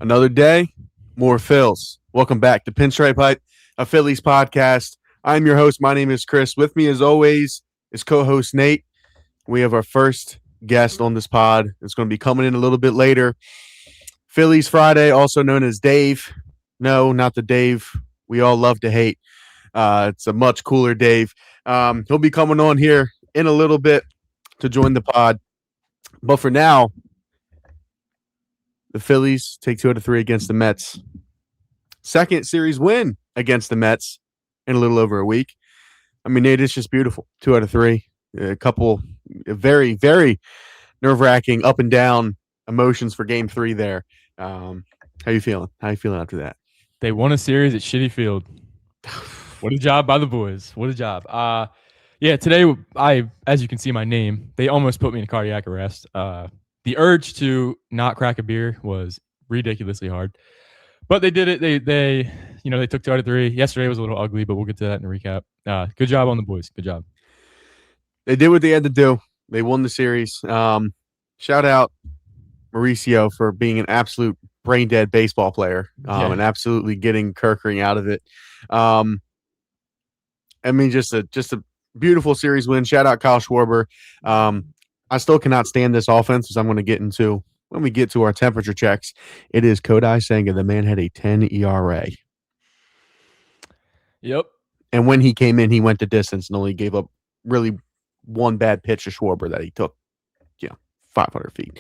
Another day, more Phils. Welcome back to Pinstripehype, a Phillies podcast. I'm your host. My name is Chris. With me, as always, is co-host Nate. We have our first guest on this pod. It's going to be coming in a little bit later. Phillies Friday, also known as Dave. No, not the Dave we all love to hate. It's a much cooler Dave. He'll be coming on here in a little bit to join the pod. But for now, the Phillies take 2 out of 3 against the Mets. Second series win against the Mets in a little over a week. I mean, Nate, it's just beautiful. 2 out of 3. A couple very, very nerve-wracking up and down emotions for Game 3 there. How you feeling? How you feeling after that? They won a series at Shitti Field. What a job by the boys. What a job. Yeah, today, as you can see my name, they almost put me in cardiac arrest. The urge to not crack a beer was ridiculously hard, but they did it. They took 2 out of 3. Yesterday was a little ugly, but we'll get to that in the recap. Good job on the boys. Good job. They did what they had to do. They won the series. Shout out Mauricio for being an absolute brain dead baseball player and absolutely getting Kerkering out of it. I mean, just a beautiful series win. Shout out Kyle Schwarber. I still cannot stand this offense, as I'm going to get into when we get to our temperature checks. It is Kodai Senga. The man had a 10 ERA. Yep. And when he came in, he went the distance and only gave up really one bad pitch to Schwarber that he took, 500 feet.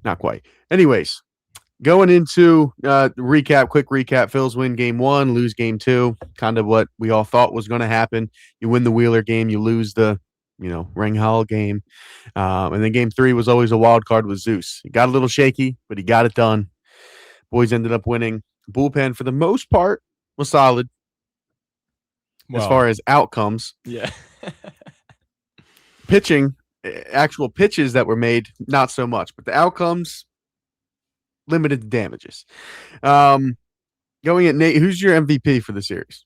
Not quite. Anyways, going into quick recap. Phils win Game 1, lose Game 2. Kind of what we all thought was going to happen. You win the Wheeler game, you lose the Ring Hall game. And then Game 3 was always a wild card with Zeus. He got a little shaky, but he got it done. Boys ended up winning. Bullpen, for the most part, was solid as far as outcomes. Yeah. Pitching, actual pitches that were made, not so much. But the outcomes, limited damages. Going at Nate, who's your MVP for the series?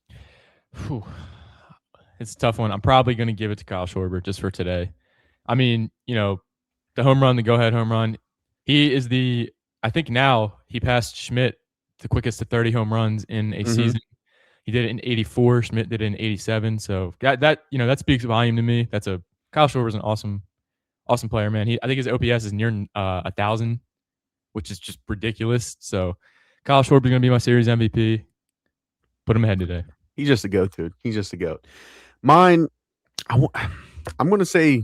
Whew. It's a tough one. I'm probably going to give it to Kyle Schwarber just for today. I mean, the home run, the go-ahead home run, he is I think now he passed Schmidt, the quickest to 30 home runs in a season. He did it in 84. Schmidt did it in 87. So that speaks volume to me. Kyle Schwarber's an awesome player, man. I think his OPS is near 1,000, which is just ridiculous. So Kyle Schwarber's going to be my series MVP. Put him ahead today. He's just a goat, dude. He's just a goat. Mine, I'm going to say,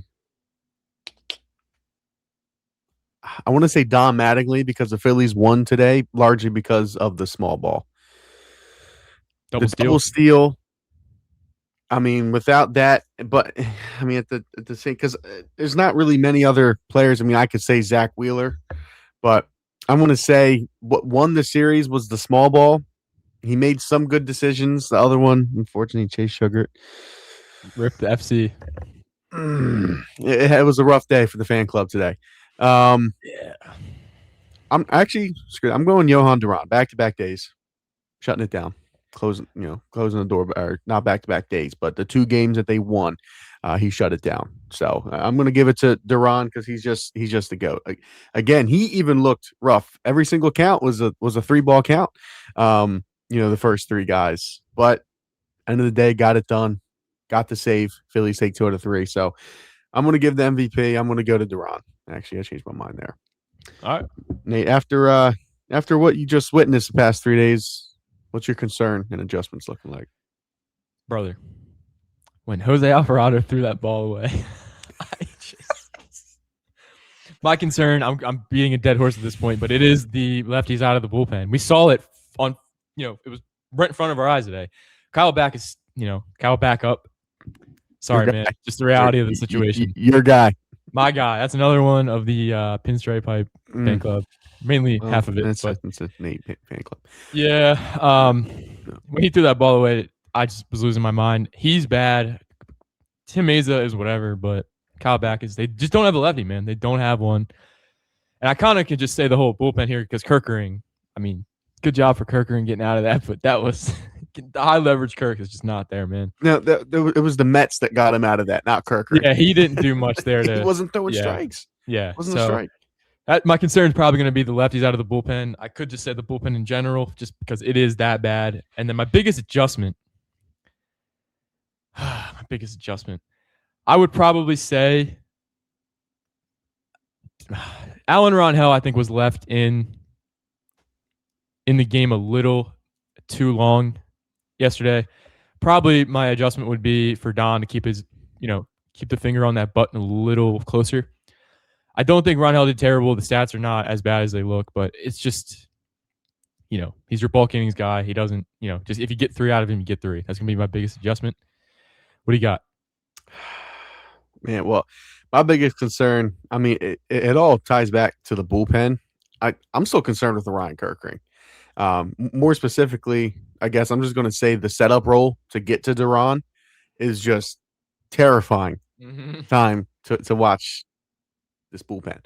Don Mattingly, because the Phillies won today, largely because of the small ball. Double steal. I mean, without that, but I mean, at the same, because there's not really many other players. I mean, I could say Zach Wheeler, but I'm going to say what won the series was the small ball. He made some good decisions. The other one, unfortunately, Chase Sugar. Rip the FC. It was a rough day for the fan club today. I'm going Johan Duran. Back-to-back days. Shutting it down. Closing the door. Or not back-to-back days, but the 2 games that they won, he shut it down. So I'm going to give it to Duran because he's just a goat. Again, he even looked rough. Every single count was a 3-ball count. The first 3 guys, but end of the day, got it done, got the save. Phillies take 2 out of 3. So I'm going to give the MVP. I'm going to go to Duran. Actually, I changed my mind there. All right, Nate, after what you just witnessed the past 3 days, what's your concern and adjustments looking like? Brother, when Jose Alvarado threw that ball away, my concern, I'm beating a dead horse at this point, but it is the lefties out of the bullpen. We saw it on, it was right in front of our eyes today. Kyle back up. Sorry, man. Just the reality of the situation. Your guy. My guy. That's another one of the Pinstripehype fan club. Mainly half of it. That's a Nate fan club. Yeah. When he threw that ball away, I just was losing my mind. He's bad. Tim Meza is whatever, but Kyle Backus, they just don't have a lefty, man. They don't have one. And I kind of can just say the whole bullpen here because Kerkering, I mean, good job for Kerkering getting out of that, but that was the high leverage Kirk is just not there, man. No, it was the Mets that got him out of that, not Kerkering. Yeah, he didn't do much there. He wasn't throwing strikes. Yeah, wasn't a strike. My concern is probably going to be the lefties out of the bullpen. I could just say the bullpen in general, just because it is that bad. And then my biggest adjustment, I would probably say Alan Ronhell, I think, was left in the game a little too long yesterday. Probably my adjustment would be for Don to keep the finger on that button a little closer. I don't think Ronhell did terrible. The stats are not as bad as they look, but it's just, he's your bulk innings guy. He doesn't, just if you get 3 out of him, you get 3. That's going to be my biggest adjustment. What do you got? Man, well, my biggest concern, I mean, it all ties back to the bullpen. I'm still concerned with the Ryan Kerkering. More specifically, I guess I'm just going to say the setup role to get to Duran is just terrifying time to watch this bullpen.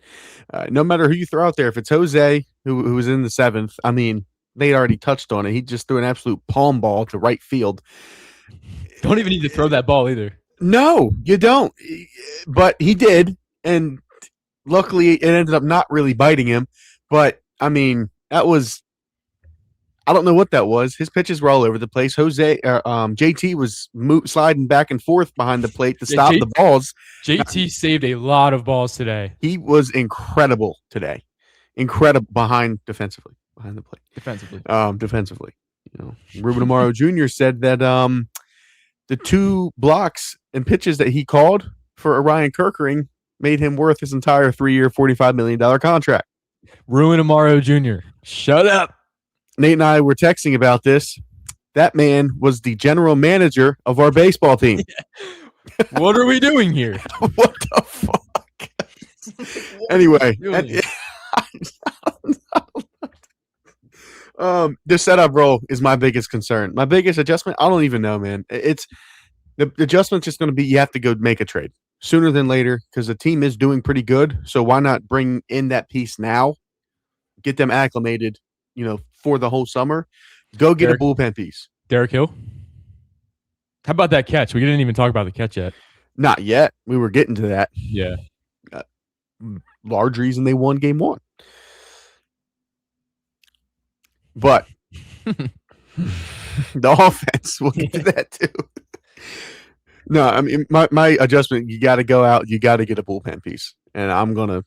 No matter who you throw out there, if it's Jose, who was in the 7th, I mean, they already touched on it. He just threw an absolute palm ball to right field. Don't even need to throw that ball either. No, you don't. But he did, and luckily it ended up not really biting him. But, I mean, that was – I don't know what that was. His pitches were all over the place. JT was sliding back and forth behind the plate to stop the balls. JT saved a lot of balls today. He was incredible today. Incredible behind the plate. Defensively. Ruben Amaro Jr. said that the 2 blocks and pitches that he called for Orion Kerkering made him worth his entire 3-year, $45 million contract. Ruben Amaro Jr. Shut up. Nate and I were texting about this. That man was the general manager of our baseball team. What are we doing here? What the fuck? Anyway, the setup role is my biggest concern. My biggest adjustment, I don't even know, man. It's the adjustment's just going to be you have to go make a trade sooner than later because the team is doing pretty good. So why not bring in that piece now, get them acclimated, for the whole summer. Go get a bullpen piece. Derek Hill? How about that catch? We didn't even talk about the catch yet. Not yet. We were getting to that. Yeah. Large reason they won game 1. But the offense, we'll get to that too. No, I mean my adjustment, you got to go out, you got to get a bullpen piece. And I'm going to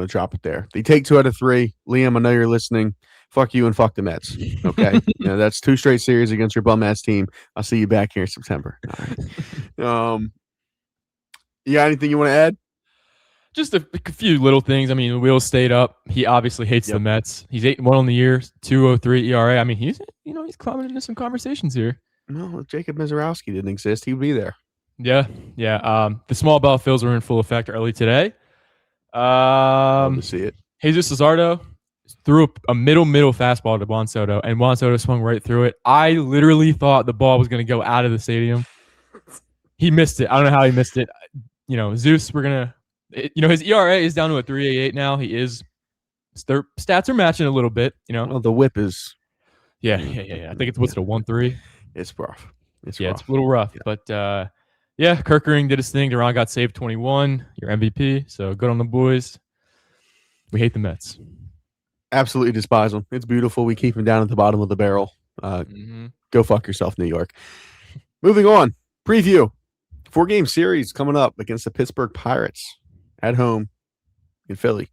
drop it there. They take 2 out of 3. Liam, I know you're listening. Fuck you and fuck the Mets. Okay, that's 2 straight series against your bum ass team. I'll see you back here in September. All right. You got anything you want to add? Just a few little things. I mean, the wheels stayed up. He obviously hates the Mets. He's 8-1 on the year, 2.03 ERA. I mean, he's climbing into some conversations here. No, if Jacob Mizorowski didn't exist, he'd be there. Yeah. The small ball fills were in full effect early today. Love to see it. Jesus Luzardo threw a middle fastball to Juan Soto, and Juan Soto swung right through it. I literally thought the ball was going to go out of the stadium. He missed it. I don't know how he missed it. Zeus, we're going to, his ERA is down to a 3.88 now. Their stats are matching a little bit, Well, the whip is. Yeah. I think it's, what's it, a 1.3? It's rough. It's a little rough. Yeah. But, Kerkering did his thing. Duran got saved 21, your MVP. So good on the boys. We hate the Mets. Absolutely despise them. It's beautiful. We keep them down at the bottom of the barrel. Go fuck yourself, New York. Moving on. Preview. 4-game series coming up against the Pittsburgh Pirates at home in Philly.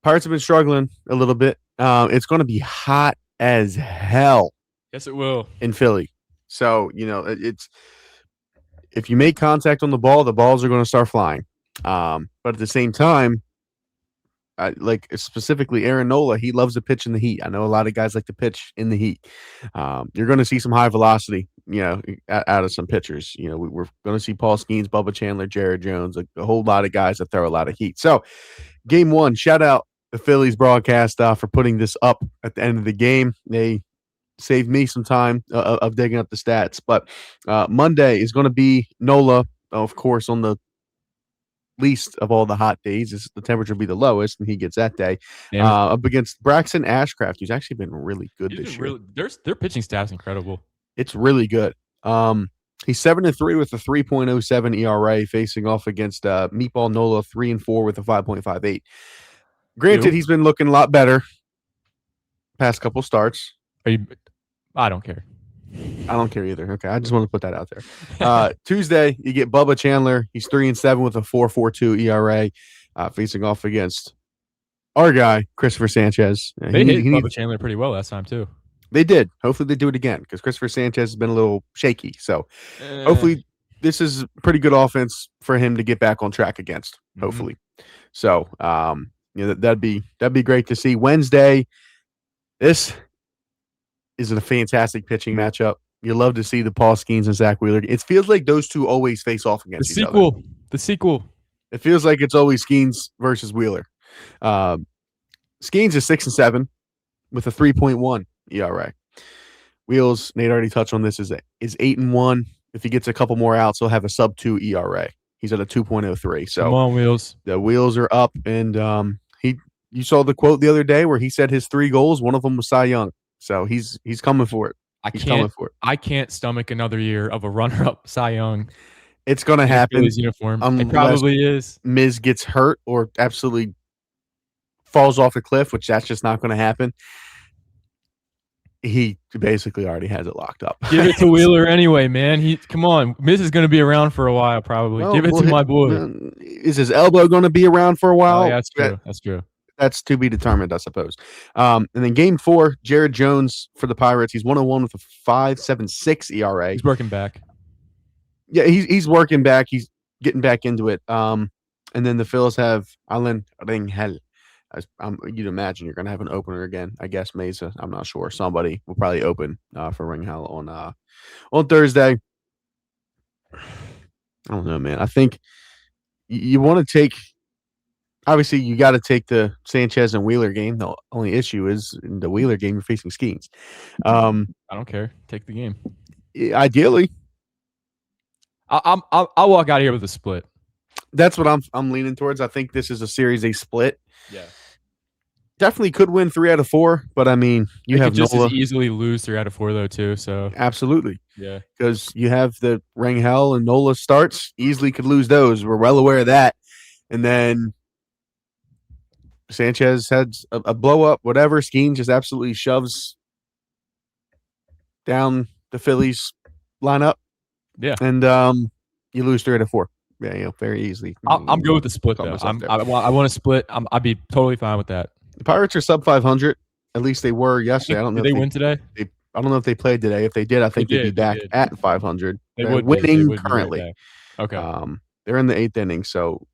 Pirates have been struggling a little bit. It's going to be hot as hell. Yes, it will. In Philly. So, it's if you make contact on the balls are going to start flying. But at the same time, like specifically Aaron Nola, he loves to pitch in the heat. I know a lot of guys like to pitch in the heat. You're going to see some high velocity, out of some pitchers. We're going to see Paul Skeens, Bubba Chandler, Jared Jones, a whole lot of guys that throw a lot of heat. So, game 1, shout out the Phillies broadcast for putting this up at the end of the game. They saved me some time of digging up the stats. But Monday is going to be Nola, of course, on the least of all the hot days. The temperature will be the lowest, and he gets that day up against Braxton Ashcraft, who's actually been really good this year. Their pitching staff's incredible. It's really good. He's 7-3 with a 3.07 ERA, facing off against Meatball Nola 3-4 with a 5.58. Granted, he's been looking a lot better past couple starts. I don't care. I don't care either. Okay, I just want to put that out there. Tuesday, you get Bubba Chandler. He's 3-7 with a 4.42 ERA, facing off against our guy Christopher Sanchez. They hit Bubba Chandler pretty well last time too. They did. Hopefully, they do it again because Christopher Sanchez has been a little shaky. So, hopefully, this is pretty good offense for him to get back on track against. Hopefully, so that'd be great to see. Wednesday, this is a fantastic pitching matchup. You love to see the Paul Skeens and Zach Wheeler. It feels like those two always face off against each other. The sequel. It feels like it's always Skeens versus Wheeler. Skeens is 6-7 with a 3.1 ERA. Wheels, Nate already touched on this, is 8-1. If he gets a couple more outs, he'll have a sub-2 ERA. He's at a 2.03. So come on, Wheels. The wheels are up, and you saw the quote the other day where he said his 3 goals, one of them was Cy Young. So he's coming for it. I can't stomach another year of a runner-up Cy Young. It's going to happen. His uniform. It probably is. Miz gets hurt or absolutely falls off a cliff, which that's just not going to happen. He basically already has it locked up. Give it to Wheeler anyway, man. Come on. Miz is going to be around for a while, probably. Give it to my boy. Is his elbow going to be around for a while? Oh, yeah, that's true. That's true. That's to be determined, I suppose. And then game 4, Jared Jones for the Pirates. He's 1-1 with a 5.76 ERA. He's working back. Yeah, he's working back. He's getting back into it. And then the Phillies have Alan Ringel. You'd imagine you're going to have an opener again. I guess Mesa. I'm not sure. Somebody will probably open for Ringel on Thursday. I don't know, man. I think you want to take. Obviously, you got to take the Sanchez and Wheeler game. The only issue is in the Wheeler game, you're facing Skeens. I don't care. Take the game. Ideally, I'll walk out of here with a split. That's what I'm leaning towards. I think this is a Series A split. Yeah, definitely could win 3 out of 4, but I mean, you have just Nola. As easily lose 3 out of 4 though too. So absolutely, yeah, because you have the Rangel and Nola starts. Easily could lose those. We're well aware of that, and then Sanchez had a blow up, whatever. Skeens just absolutely shoves down the Phillies lineup. Yeah. And you lose 3 out of 4. Yeah, very easily. I'm good with the split, though. I want to split. I'd be totally fine with that. The Pirates are sub 500. At least they were yesterday. I don't know if they win today. I don't know if they played today. If they did, I think they'd be back at 500. They're winning currently. Okay. They're in the 8th inning, so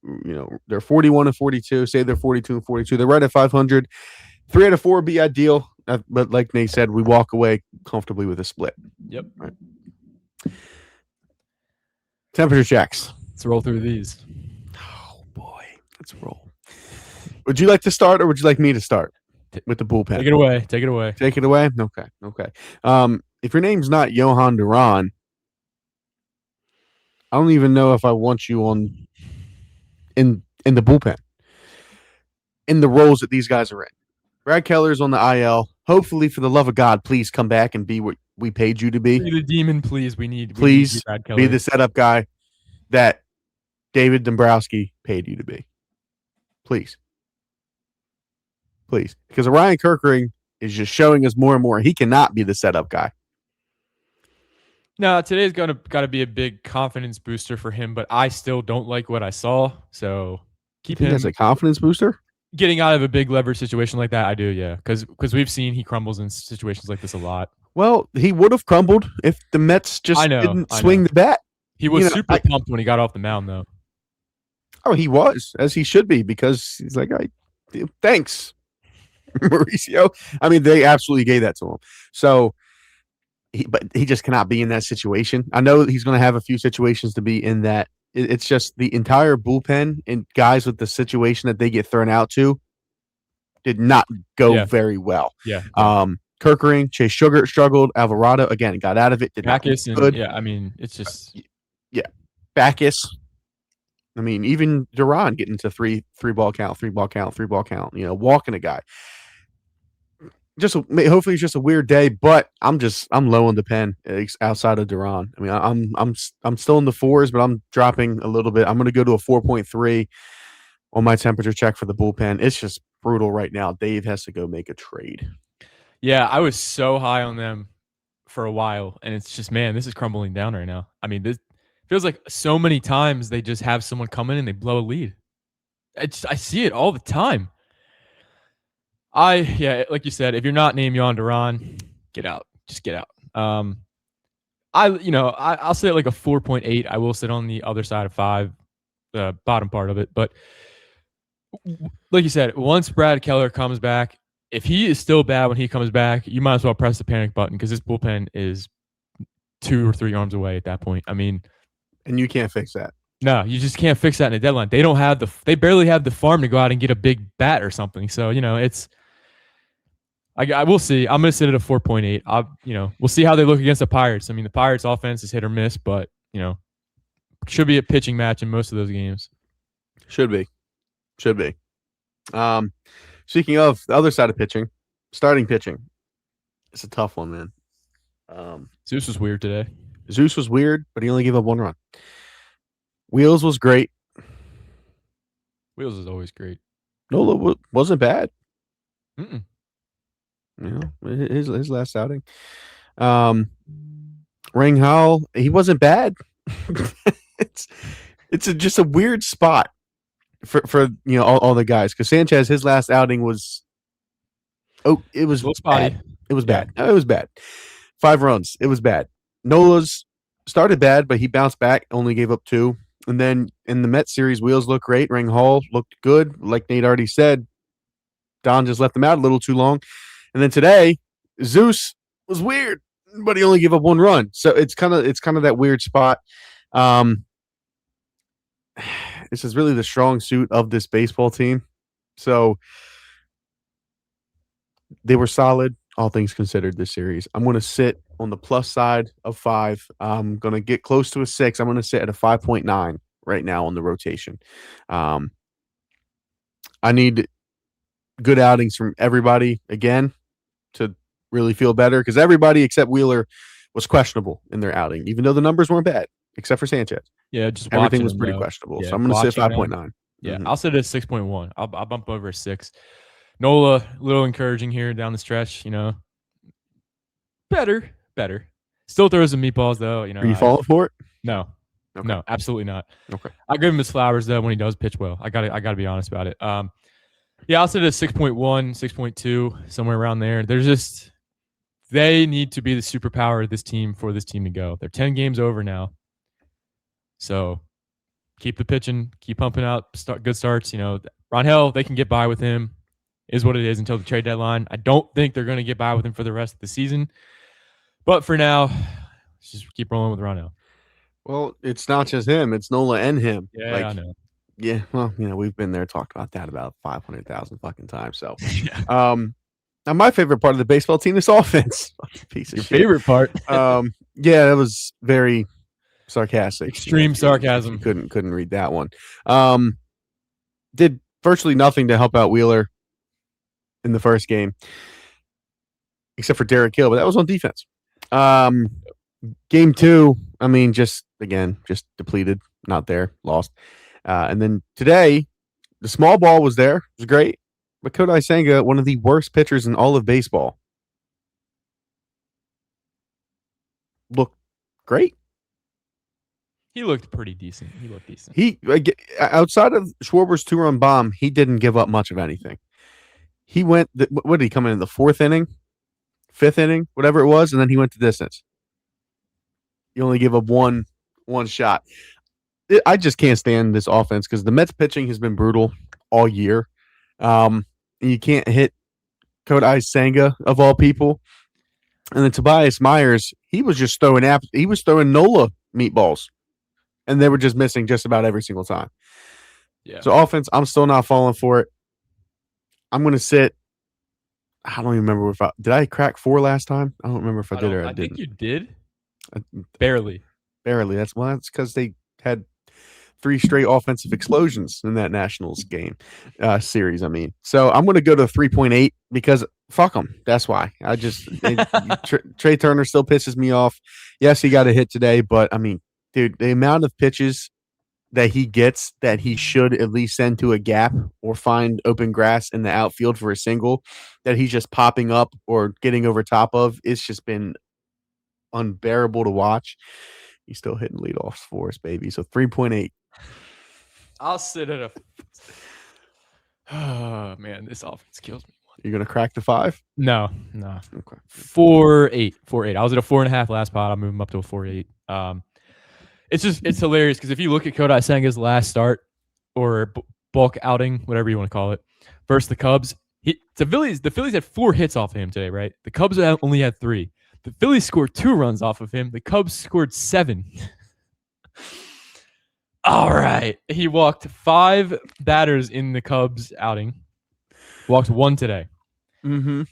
they're 41-42. Say they're 42-42. They're right at 500. 3 out of 4 would be ideal, but like Nate said, we walk away comfortably with a split. Yep. Right. Temperature checks. Let's roll through these. Oh boy, let's roll. Would you like to start, or would you like me to start with the bullpen? Take it away. Take it away. Take it away. Okay. If your name's not Johan Duran, I don't even know if I want you in the bullpen in the roles that these guys are in. Brad Keller's on the IL. Hopefully, for the love of God, please come back and be what we paid you to be. Be the demon, please. We need Brad Keller. Be the setup guy that David Dombrowski paid you to be. Please. Because Ryan Kerkering is just showing us more and more he cannot be the setup guy. No, today's got to be a big confidence booster for him, but I still don't like what I saw. So keep him as a confidence booster. Getting out of a big leverage situation like that, I do, yeah. Because we've seen he crumbles in situations like this a lot. Well, he would have crumbled if the Mets just didn't swing the bat. He was super pumped when he got off the mound, though. Oh, he was, as he should be, because he's like, thanks, Mauricio. I mean, they absolutely gave that to him. So, but he just cannot be in that situation. I know he's going to have a few situations to be in that. It's just the entire bullpen and guys with the situation that they get thrown out to did not go very well. Yeah. Kerkering, Chase Sugar struggled. Alvarado, again, got out of it. Did Backus not good. Yeah, I mean, it's just... Backus. I mean, even Duran getting to three ball count, walking a guy. Hopefully it's just a weird day, but I'm low on the pen outside of Duran. I mean, I'm still in the 4s, but I'm dropping a little bit. I'm going to go to a 4.3 on my temperature check for the bullpen. It's just brutal right now. Dave has to go make a trade. Yeah, I was so high on them for a while, and it's just, man, this is crumbling down right now. I mean, this feels like so many times they just have someone come in and they blow a lead. I see it all the time. Like you said, if you're not named Yon Duran, get out. Just get out. I'll say like a 4.8. I will sit on the other side of 5, the bottom part of it. But like you said, once Brad Keller comes back, if he is still bad when he comes back, you might as well press the panic button because this bullpen is 2 or 3 arms away at that point. I mean, and you can't fix that. No, you just can't fix that in a deadline. They barely have the farm to go out and get a big bat or something. So, I will see. I'm going to sit at a 4.8. We'll see how they look against the Pirates. I mean, the Pirates offense is hit or miss, but, should be a pitching match in most of those games. Should be. Speaking of the other side of pitching, starting pitching. It's a tough one, man. Zeus was weird today. Zeus was weird, but he only gave up 1 run. Wheels was great. Wheels is always great. Nola wasn't bad. Mm-mm. His last outing. Ring Howell, he wasn't bad. it's just a weird spot for all the guys, because Sanchez, his last outing was it was bad. It was bad. No, it was bad. 5 runs. It was bad. Nola's started bad, but he bounced back. Only gave up 2. And then in the Mets series, Wheels looked great. Ring Hall looked good. Like Nate already said, Don just left him out a little too long. And then today, Zeus was weird, but he only gave up 1 run. So it's kind of that weird spot. This is really the strong suit of this baseball team. So they were solid, all things considered, this series. I'm going to sit on the plus side of 5. I'm going to get close to a 6. I'm going to sit at a 5.9 right now on the rotation. I need good outings from everybody again to really feel better, because everybody except Wheeler was questionable in their outing, even though the numbers weren't bad, except for Sanchez. Yeah, just everything was pretty questionable. Yeah, so I'm going to sit 5.9. Yeah, I'll sit at 6.1. I'll bump over a 6. Nola, a little encouraging here down the stretch. Better. Still throws some meatballs though. Are you falling for it? No, okay. No, absolutely not. Okay, I give him his flowers though when he does pitch well. I gotta be honest about it. Yeah, I'll sit at 6.1, 6.2, somewhere around there. They need to be the superpower of this team for this team to go. They're 10 games over now. So keep the pitching, keep pumping out good starts. Ronhell, they can get by with him, is what it is until the trade deadline. I don't think they're going to get by with him for the rest of the season. But for now, let's just keep rolling with Ronhell. Well, it's not just him. It's Nola and him. Yeah, I know. Yeah, well, we've been there, talked about that about 500,000 fucking times. So, yeah. Now my favorite part of the baseball team is offense. Piece of Your shit. favorite part? Yeah, that was very sarcastic. Extreme sarcasm. Couldn't read that one. Did virtually nothing to help out Wheeler in the first game, except for Derek Hill, but that was on defense. Game 2, I mean, just depleted, not there, lost. And then today, the small ball was there. It was great. But Kodai Senga, one of the worst pitchers in all of baseball, looked great. He looked pretty decent. Outside of Schwarber's 2-run bomb, he didn't give up much of anything. He went, what did he come in the 4th inning? 5th inning? Whatever it was, and then he went to distance. He only gave up one shot. I just can't stand this offense because the Mets pitching has been brutal all year. And you can't hit Kodai Senga, of all people. And then Tobias Myers, he was just throwing Nola meatballs. And they were just missing just about every single time. Yeah. So offense, I'm still not falling for it. I'm going to sit. I don't even remember did I crack 4 last time? I don't remember if I did or I didn't. I think you did. Barely. That's because they had 3 straight offensive explosions in that Nationals game series. I mean, so I'm going to go to 3.8 because fuck them. That's why. Trey Turner still pisses me off. Yes, he got a hit today, but I mean, dude, the amount of pitches that he gets that he should at least send to a gap or find open grass in the outfield for a single that he's just popping up or getting over top of. It's just been unbearable to watch. He's still hitting leadoffs for us, baby. So 3.8. I'll sit at a. Oh man, this offense kills me. You're gonna crack the 5? No. Okay. 4.8. 4.8. I was at a 4.5 last pod. I'll move him up to a 4.8. It's hilarious because if you look at Kodai Senga's last start or bulk outing, whatever you want to call it, versus the Cubs, the Phillies had 4 hits off of him today, right? The Cubs only had 3. The Phillies scored 2 runs off of him. The Cubs scored 7. All right. He walked 5 batters in the Cubs outing. Walked 1 today. Mm-hmm.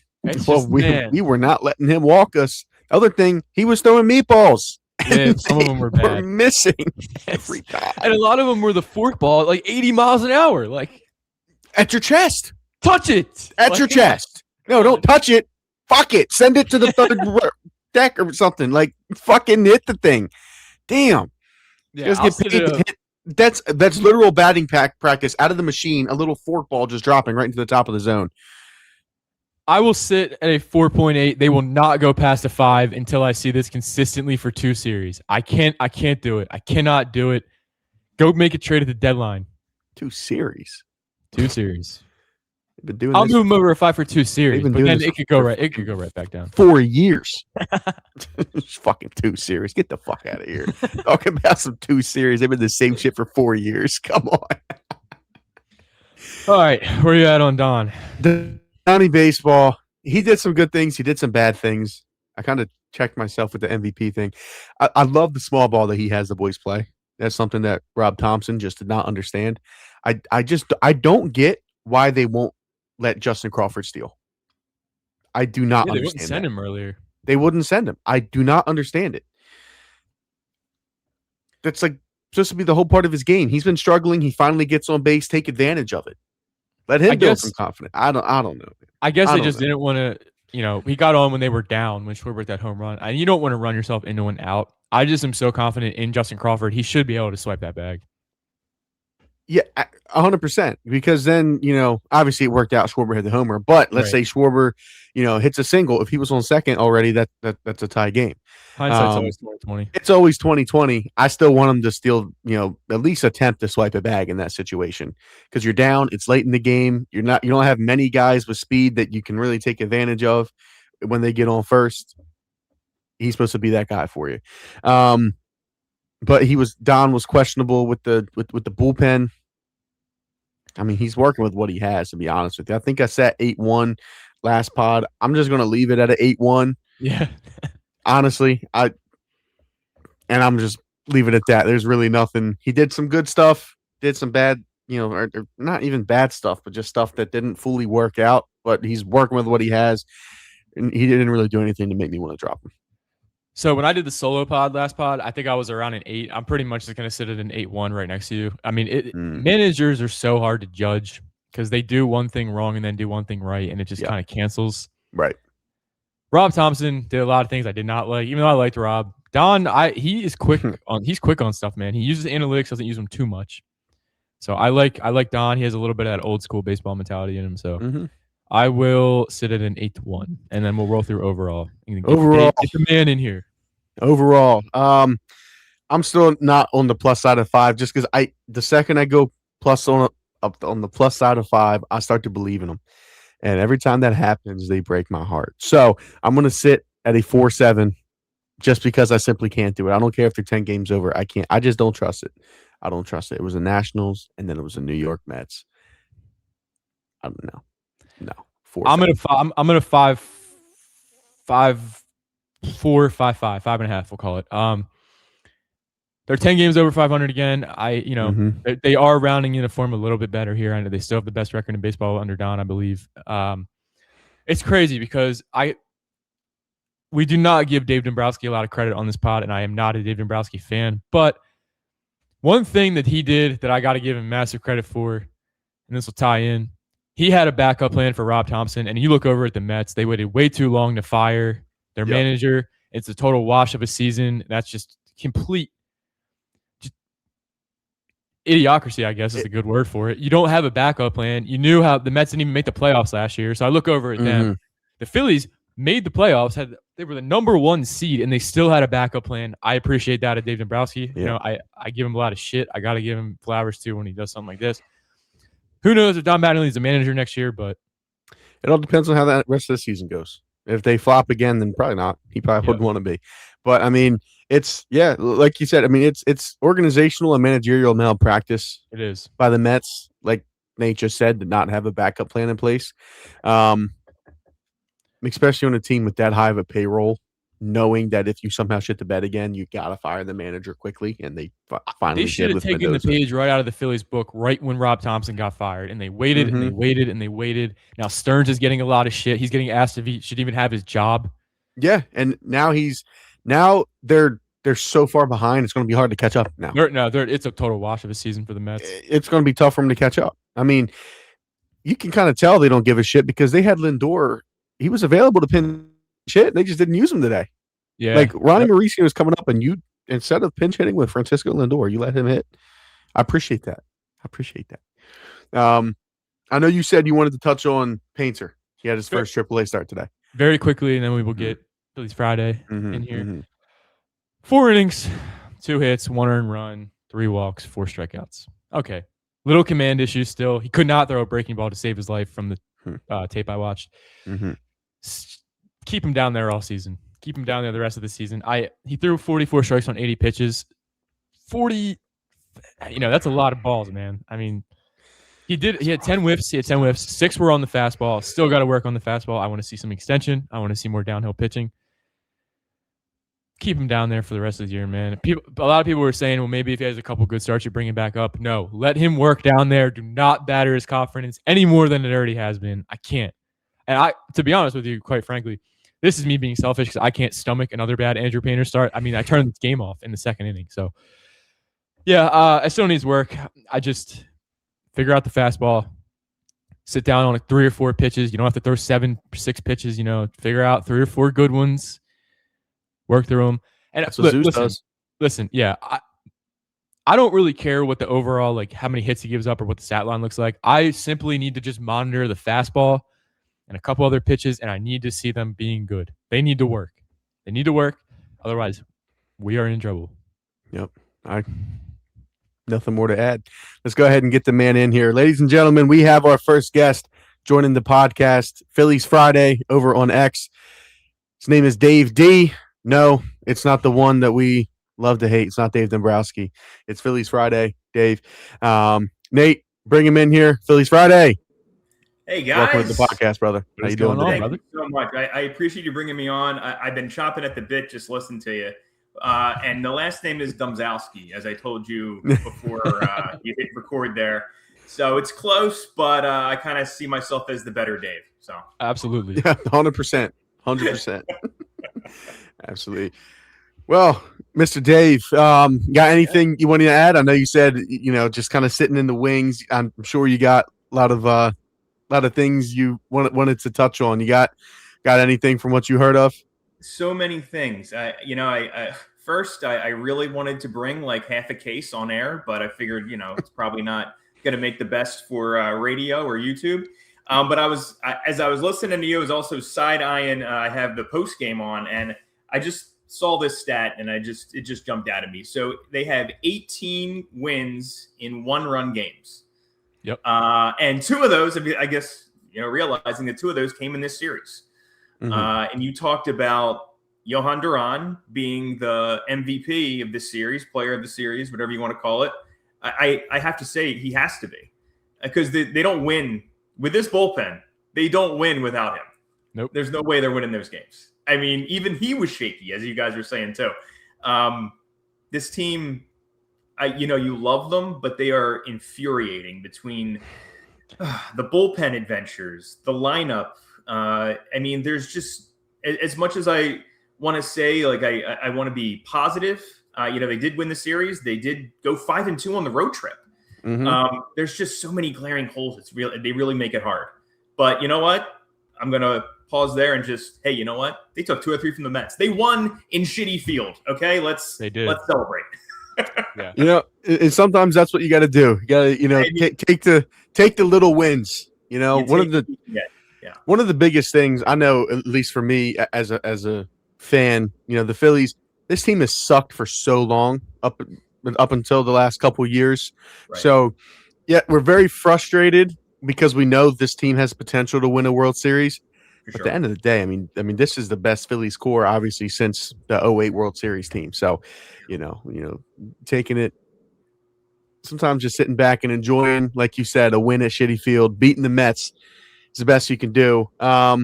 Well, we were not letting him walk us. Other thing, he was throwing meatballs. Yeah, some of them were bad. We're missing every time. And a lot of them were the forkball at like 80 miles an hour. Like, at your chest. Touch it. At your chest. No, don't touch it. Fuck it. Send it to the third deck or something. Like, fucking hit the thing. Damn. Yeah, just get paid to hit. That's literal batting practice out of the machine. A little forkball just dropping right into the top of the zone. I will sit at a 4.8. They will not go past a 5 until I see this consistently for 2 series. I can't do it. I cannot do it. Go make a trade at the deadline. 2 series. 2 series. Been doing I'll this move him over a 5 for 2 series, but then it could go right back down. 4 years. Fucking 2 series. Get the fuck out of here. Talking about some 2 series. They've been the same shit for 4 years. Come on. All right, where are you at on Don? Donnie Baseball. He did some good things. He did some bad things. I kind of checked myself with the MVP thing. I love the small ball that he has the boys play. That's something that Rob Thompson just did not understand. I don't get why they won't let Justin Crawford steal. I do not understand. They wouldn't send him earlier. They wouldn't send him. I do not understand it. That's like supposed to be the whole part of his game. He's been struggling. He finally gets on base. Take advantage of it. Let him build some confidence. I don't know. I guess they just didn't want to. He got on when they were down when Schwarber hit that home run, and you don't want to run yourself into an out. I just am so confident in Justin Crawford. He should be able to swipe that bag. Yeah, 100%. Because then, obviously it worked out. Schwarber hit the homer. But let's say Schwarber, hits a single. If he was on second already, that's a tie game. Hindsight's always 20/20. It's always 20/20. I still want him to steal, at least attempt to swipe a bag in that situation. Because you're down. It's late in the game. You don't have many guys with speed that you can really take advantage of when they get on first. He's supposed to be that guy for you. But Don was questionable with the bullpen. I mean, he's working with what he has, to be honest with you. I think I set 8-1 last pod. I'm just going to leave it at an 8-1. Yeah. Honestly, I'm just leave it at that. There's really nothing. He did some good stuff, did some bad, or not even bad stuff, but just stuff that didn't fully work out. But he's working with what he has, and he didn't really do anything to make me want to drop him. So when I did the solo pod last pod, I think I was around an 8. I'm pretty much just going to sit at an 8-1 right next to you. I mean, managers are so hard to judge because they do one thing wrong and then do one thing right, and it just kind of cancels. Right. Rob Thompson did a lot of things I did not like, even though I liked Rob. Don, he is quick on stuff, man. He uses analytics, doesn't use them too much. So I like Don. He has a little bit of that old school baseball mentality in him. So I will sit at an 8-1, and then we'll roll through overall. Get the man in here. Overall, I'm still not on the plus side of 5 just because the second I go plus on the plus side of 5, I start to believe in them. And every time that happens, they break my heart. So I'm going to sit at a 4-7 just because I simply can't do it. I don't care if they're 10 games over. I can't. I just don't trust it. I don't trust it. It was the Nationals, and then it was the New York Mets. I don't know. No. 4-7. I'm gonna 5.5. We'll call it. They're 10 games over 500 again. They are rounding uniform a little bit better here. I know they still have the best record in baseball under Don, I believe. It's crazy because we do not give Dave Dombrowski a lot of credit on this pod, and I am not a Dave Dombrowski fan. But one thing that he did that I got to give him massive credit for, and this will tie in, he had a backup plan for Rob Thompson, and you look over at the Mets, they waited way too long to fire their manager. It's a total wash of a season. That's just complete. idiocracy, I guess is a good word for it. You don't have a backup plan. You knew how the Mets didn't even make the playoffs last year. So I look over at them. The Phillies made the playoffs. They were the number 1 seed, and they still had a backup plan. I appreciate that of Dave Dombrowski. Yeah. You know, I give him a lot of shit. I got to give him flowers too when he does something like this. Who knows if Don Mattingly is the manager next year, but it all depends on how that rest of the season goes. If they flop again, then probably not. He probably wouldn't want to be. But I mean, it's like you said. I mean, it's organizational and managerial malpractice. It is by the Mets, like Nate just said, to not have a backup plan in place. Especially on a team with that high of a payroll, knowing that if you somehow shit the bed again, you gotta fire the manager quickly, and they finally they should have taken the page right out of the Phillies book right when Rob Thompson got fired, and they waited and they waited and they waited. Now Stearns is getting a lot of shit. He's getting asked if he should even have his job. Yeah, and now they're so far behind. It's going to be hard to catch up now. It's a total wash of a season for the Mets. It's going to be tough for them to catch up. I mean, you can kind of tell they don't give a shit because they had Lindor. He was available to pinch hit. They just didn't use him today. Yeah, like Ronnie Mauricio was coming up, and you instead of pinch hitting with Francisco Lindor, you let him hit. I appreciate that. I know you said you wanted to touch on Painter. He had his first AAA start today. Very quickly, and then we will get Phillies Friday in here. 4 innings, 2 hits, 1 earned run, 3 walks, 4 strikeouts. Okay. Little command issues still. He could not throw a breaking ball to save his life from the tape I watched. Keep him down there all season. Keep him down there the rest of the season. He threw 44 strikes on 80 pitches. 40, that's a lot of balls, man. I mean, he had 10 whiffs. 6 were on the fastball. Still got to work on the fastball. I want to see some extension. I want to see more downhill pitching. Keep him down there for the rest of the year, man. A lot of people were saying, well, maybe if he has a couple good starts, you bring him back up. No, let him work down there. Do not batter his confidence any more than it already has been. I can't. And to be honest with you, quite frankly, this is me being selfish because I can't stomach another bad Andrew Painter start. I mean, I turned this game off in the 2nd inning. So, yeah, it still needs work. I just figure out the fastball, sit down on 3 or 4 pitches. You don't have to throw 7, 6 pitches. Figure out 3 or 4 good ones. Work through them. And that's what Zeus does. Listen, yeah. I don't really care what the overall, like how many hits he gives up or what the stat line looks like. I simply need to just monitor the fastball and a couple other pitches, and I need to see them being good. They need to work. Otherwise, we are in trouble. Yep. Nothing more to add. Let's go ahead and get the man in here. Ladies and gentlemen, we have our first guest joining the podcast, Phillies Friday over on X. His name is Dave D. No, it's not the one that we love to hate. It's not Dave Dombrowski. It's Phillies Friday, Dave. Nate, bring him in here. Phillies Friday. Hey, guys. Welcome to the podcast, brother. How you doing today? Thank you so much. I appreciate you bringing me on. I've been chopping at the bit just listening to you. And the last name is Domzowski, as I told you before you hit record there. So it's close, but I kind of see myself as the better Dave. So absolutely. Yeah, 100%. 100%. Absolutely. Well, Mr. Dave, got anything you wanted to add? I know you said, just kind of sitting in the wings. I'm sure you got a lot of things you wanted to touch on. You got anything from what you heard of? So many things. First, I really wanted to bring like half a case on air, but I figured, it's probably not going to make the best for radio or YouTube. But as I was listening to you, I was also side-eyeing. I have the post game on, and I just saw this stat, and it just jumped out at me. So they have 18 wins in 1-run games. Yep. And 2 of those, I guess, realizing that 2 of those came in this series. And you talked about Johan Duran being the MVP of this series, player of the series, whatever you want to call it. I have to say he has to be, because they don't win with this bullpen. They don't win without him. Nope. There's no way they're winning those games. I mean, even he was shaky, as you guys were saying too. This team, you love them, but they are infuriating between the bullpen adventures, the lineup. There's just, as much as I want to say, like I want to be positive. They did win the series. They did go 5-2 on the road trip. There's just so many glaring holes. They really make it hard. But you know what? I'm gonna pause there and just, hey, you know what? They took 2 or 3 from the Mets. They won in Shitti Field. Okay, let's celebrate. Yeah. You know, and sometimes that's what you got to do. You got to, you know, take the little wins. You know, one of the biggest things I know, at least for me as a fan, you know, the Phillies. This team has sucked for so long up until the last couple of years. Right. So, yeah, we're very frustrated because we know this team has potential to win a World Series. For At sure. the end of the day, I mean, this is the best Phillies core, obviously, since the 08 World Series team. So, you know, taking it, sometimes just sitting back and enjoying, like you said, a win at Shitti Field, beating the Mets is the best you can do. But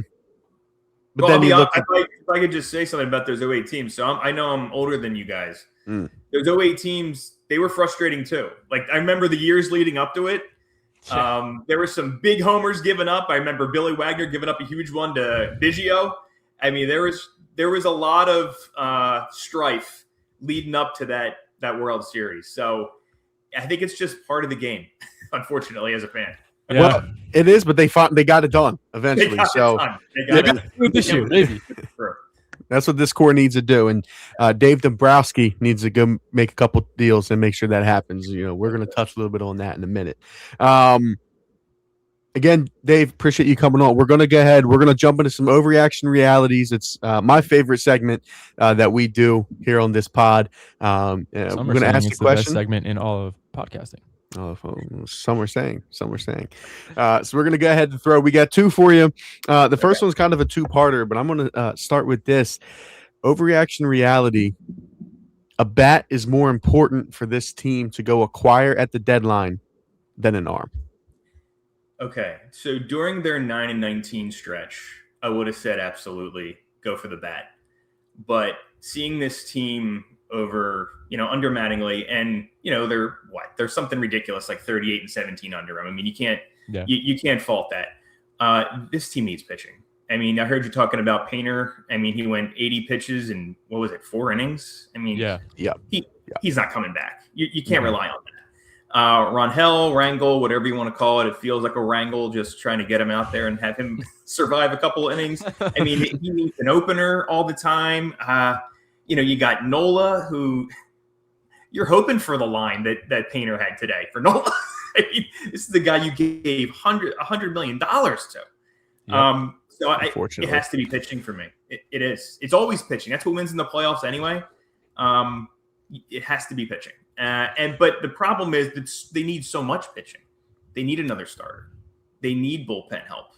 Well, then you look at if I could just say something about those 08 teams. So I know I'm older than you guys. Mm. Those 08 teams, they were frustrating too. Like I remember the years leading up to it. There were some big homers given up. I remember Billy Wagner giving up a huge one to Biggio. I mean, there was a lot of strife leading up to that World Series. So I think it's just part of the game, unfortunately, as a fan. Yeah. Well, it is, but they got it done eventually. They got So it done. This year, maybe. that's what this core needs to do. And Dave Dombrowski needs to go make a couple deals and make sure that happens. You know, we're going to touch a little bit on that in a minute. Again, Dave, appreciate you coming on. We're going to go ahead. We're going to jump into some overreaction realities. It's my favorite segment that we do here on this pod. We're going to ask you a question. Best segment in all of podcasting. Oh, some were saying. So we're going to go ahead and throw. We got two for you. The first one's kind of a two-parter, but I'm going to start with this. Overreaction reality. A bat is more important for this team to go acquire at the deadline than an arm. Okay, so during their 9-19 stretch, I would have said absolutely go for the bat. But seeing this team over, under Mattingly, and they're something ridiculous like 38-17 under him. I mean, you can't fault that. This team needs pitching. I mean, I heard you talking about Painter. I mean, he went 80 pitches in 4 innings. I mean, he's not coming back. You can't rely on that. Rangel, Rangel, whatever you want to call it. It feels like a wrangle, just trying to get him out there and have him survive a couple of innings. I mean, he needs an opener all the time. You got Nola, who you're hoping for the line that Painter had today for Nola. I mean, this is the guy you gave $100 million to. Yep. So it has to be pitching for me. It is. It's always pitching. That's what wins in the playoffs anyway. It has to be pitching. But the problem is that they need so much pitching. They need another starter. They need bullpen help.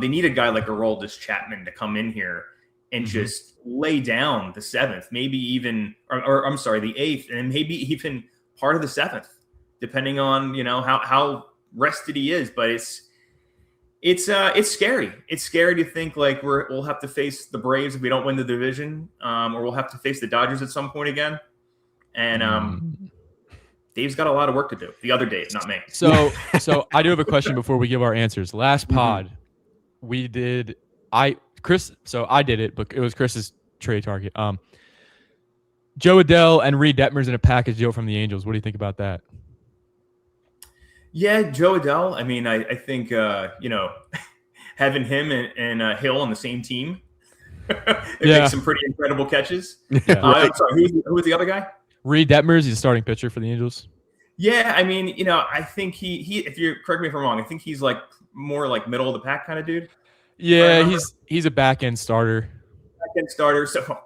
They need a guy like Aroldis Chapman to come in here and just lay down the 7th, maybe even, or I'm sorry, the 8th, and maybe even part of the 7th, depending on how rested he is. But it's scary. It's scary to think like we'll have to face the Braves if we don't win the division, or we'll have to face the Dodgers at some point again. And Dave's got a lot of work to do. The other Dave, not me. So I do have a question before we give our answers. Last pod, we did Chris. So I did it, but it was Chris's trade target. Joe Adell and Reed Detmers in a package deal from the Angels. What do you think about that? Yeah, Joe Adell. I mean, I think having him and Hill on the same team, they make some pretty incredible catches. Yeah. I'm sorry, who was the other guy? Reed Detmers, he's a starting pitcher for the Angels. Yeah, I mean, I think he if you correct me if I'm wrong, I think he's like more like middle of the pack kind of dude. Yeah, he's a back end starter. Back end starter, so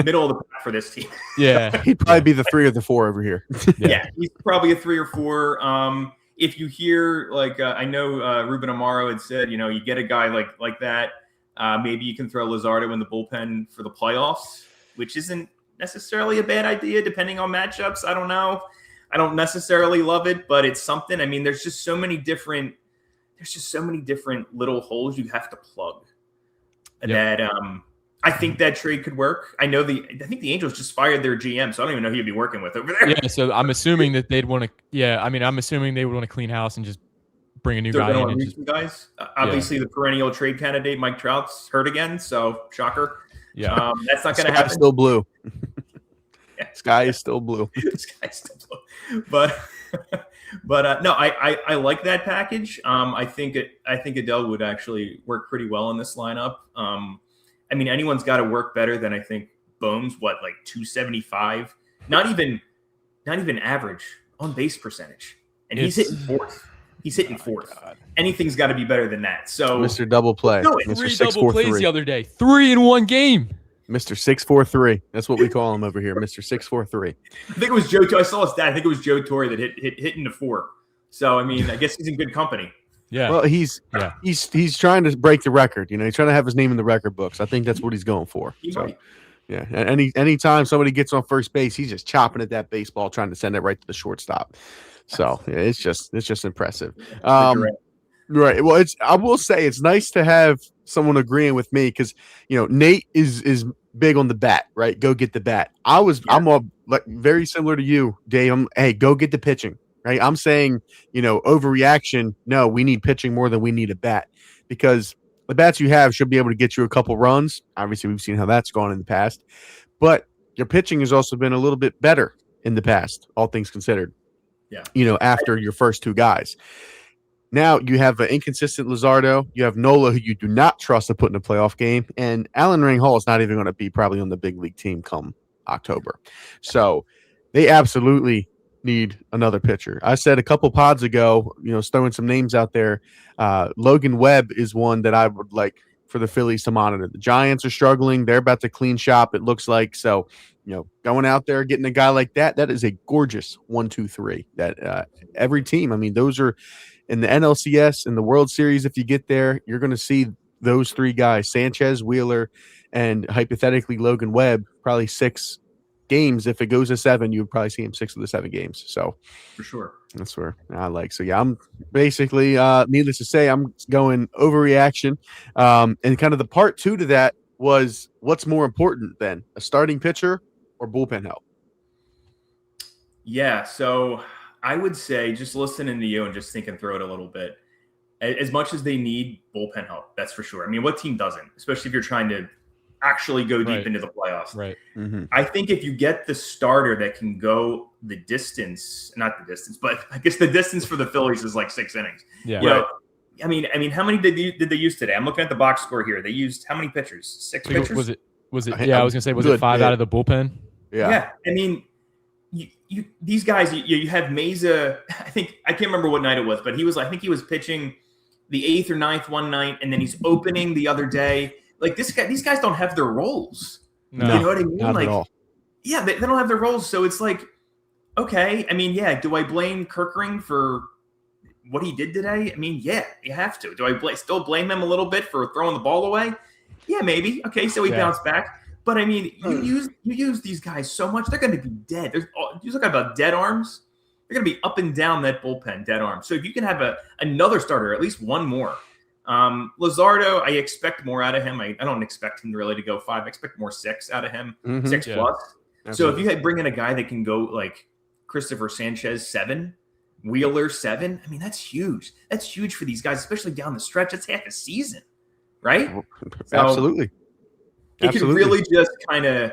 middle of the pack for this team. Yeah, he'd probably be the 3 or the 4 over here. Yeah, he's probably a 3 or 4. If you hear I know Ruben Amaro had said, you get a guy like that, maybe you can throw Luzardo in the bullpen for the playoffs, which isn't necessarily a bad idea depending on matchups. I don't know. I don't necessarily love it, but it's something. I mean, there's just so many different little holes you have to plug that I think that trade could work. I think the Angels just fired their GM, so I don't even know who you'd be working with over there. Yeah, so I'm assuming that they'd want to. Yeah, I mean, I'm assuming they would want to clean house and just bring a new guy in. And guys. Obviously, the perennial trade candidate Mike Trout's hurt again, so shocker. Yeah, that's not going to happen. Still blue. Sky is still blue. Sky's still blue. But no, I like that package. I think Adell would actually work pretty well in this lineup. I mean, anyone's got to work better than I think Bones. 275 not even average on base percentage, and he's hitting fourth. He's hitting fourth. God. Anything's got to be better than that. So Mr. Double Play, do it. Mr. 3 Six double Four plays Three, the other day. 3 in one game. Mr. 643. That's what we call him over here, Mr. 643. I think it was Joe. I saw his stat. I think it was Joe Torre that hit into 4. So I mean, I guess he's in good company. Yeah. Well, he's trying to break the record. You know, he's trying to have his name in the record books. I think that's what he's going for. Right. Yeah. And anytime somebody gets on first base, he's just chopping at that baseball, trying to send it right to the shortstop. So yeah, it's just impressive. Right. Well, I will say it's nice to have someone agreeing with me because Nate is big on the bat, right? Go get the bat. I'm all like very similar to you, Dave. Hey, go get the pitching, right? I'm saying, overreaction. No, we need pitching more than we need a bat because the bats you have should be able to get you a couple runs. Obviously, we've seen how that's gone in the past, but your pitching has also been a little bit better in the past, all things considered. Yeah. After your first 2 guys. Now you have an inconsistent Luzardo. You have Nola, who you do not trust to put in a playoff game. And Alan Ring Hall is not even going to be probably on the big league team come October. So they absolutely need another pitcher. I said a couple pods ago, throwing some names out there. Logan Webb is one that I would like for the Phillies to monitor. The Giants are struggling. They're about to clean shop, it looks like. So, going out there, getting a guy like that is a gorgeous 1-2-3 that every team, I mean, those are in the NLCS, in the World Series. If you get there, you're going to see those 3 guys, Sanchez, Wheeler, and hypothetically Logan Webb, probably 6 games. If it goes to 7, you would probably see him 6 of the 7 games. So For sure. that's where I like. So yeah, I'm basically, needless to say, I'm going overreaction. And kind of the part 2 to that was what's more important then, a starting pitcher or bullpen help? Yeah. So I would say, just listening to you and just thinking through it a little bit, as much as they need bullpen help, that's for sure. I mean, what team doesn't, especially if you're trying to actually go deep into the playoffs. Right. Mm-hmm. I think if you get the starter that can go the distance, not the distance, but I guess the distance for the Phillies is like 6 innings. Yeah. But, I mean, how many did they use today? I'm looking at the box score here. They used how many pitchers? 6 pitchers? Was it? Yeah, I was gonna say, was it 5 out of the bullpen? Yeah. I mean, you these guys, you have Meza. I can't remember what night it was, but I think he was pitching the 8th or 9th one night, and then he's opening the other day. Like these guys don't have their roles. No, you know what I mean? Not like, at all. yeah, they don't have their roles. So it's like, okay. I mean, yeah. Do I blame Kirkring for what he did today? I mean, yeah, you have to. Do I still blame him a little bit for throwing the ball away? Yeah, maybe. Okay, so he bounced back. But I mean, you use these guys so much, they're going to be dead. You look about dead arms. They're going to be up and down that bullpen, dead arms. So if you can have another starter, at least one more. Luzardo, I expect more out of him. I don't expect him really to go 5. I expect more 6 out of him, 6 plus. Absolutely. So if you bring in a guy that can go like Christopher Sanchez 7, Wheeler 7, I mean, that's huge. That's huge for these guys, especially down the stretch. That's half a season, right? So Absolutely. It can really just kind of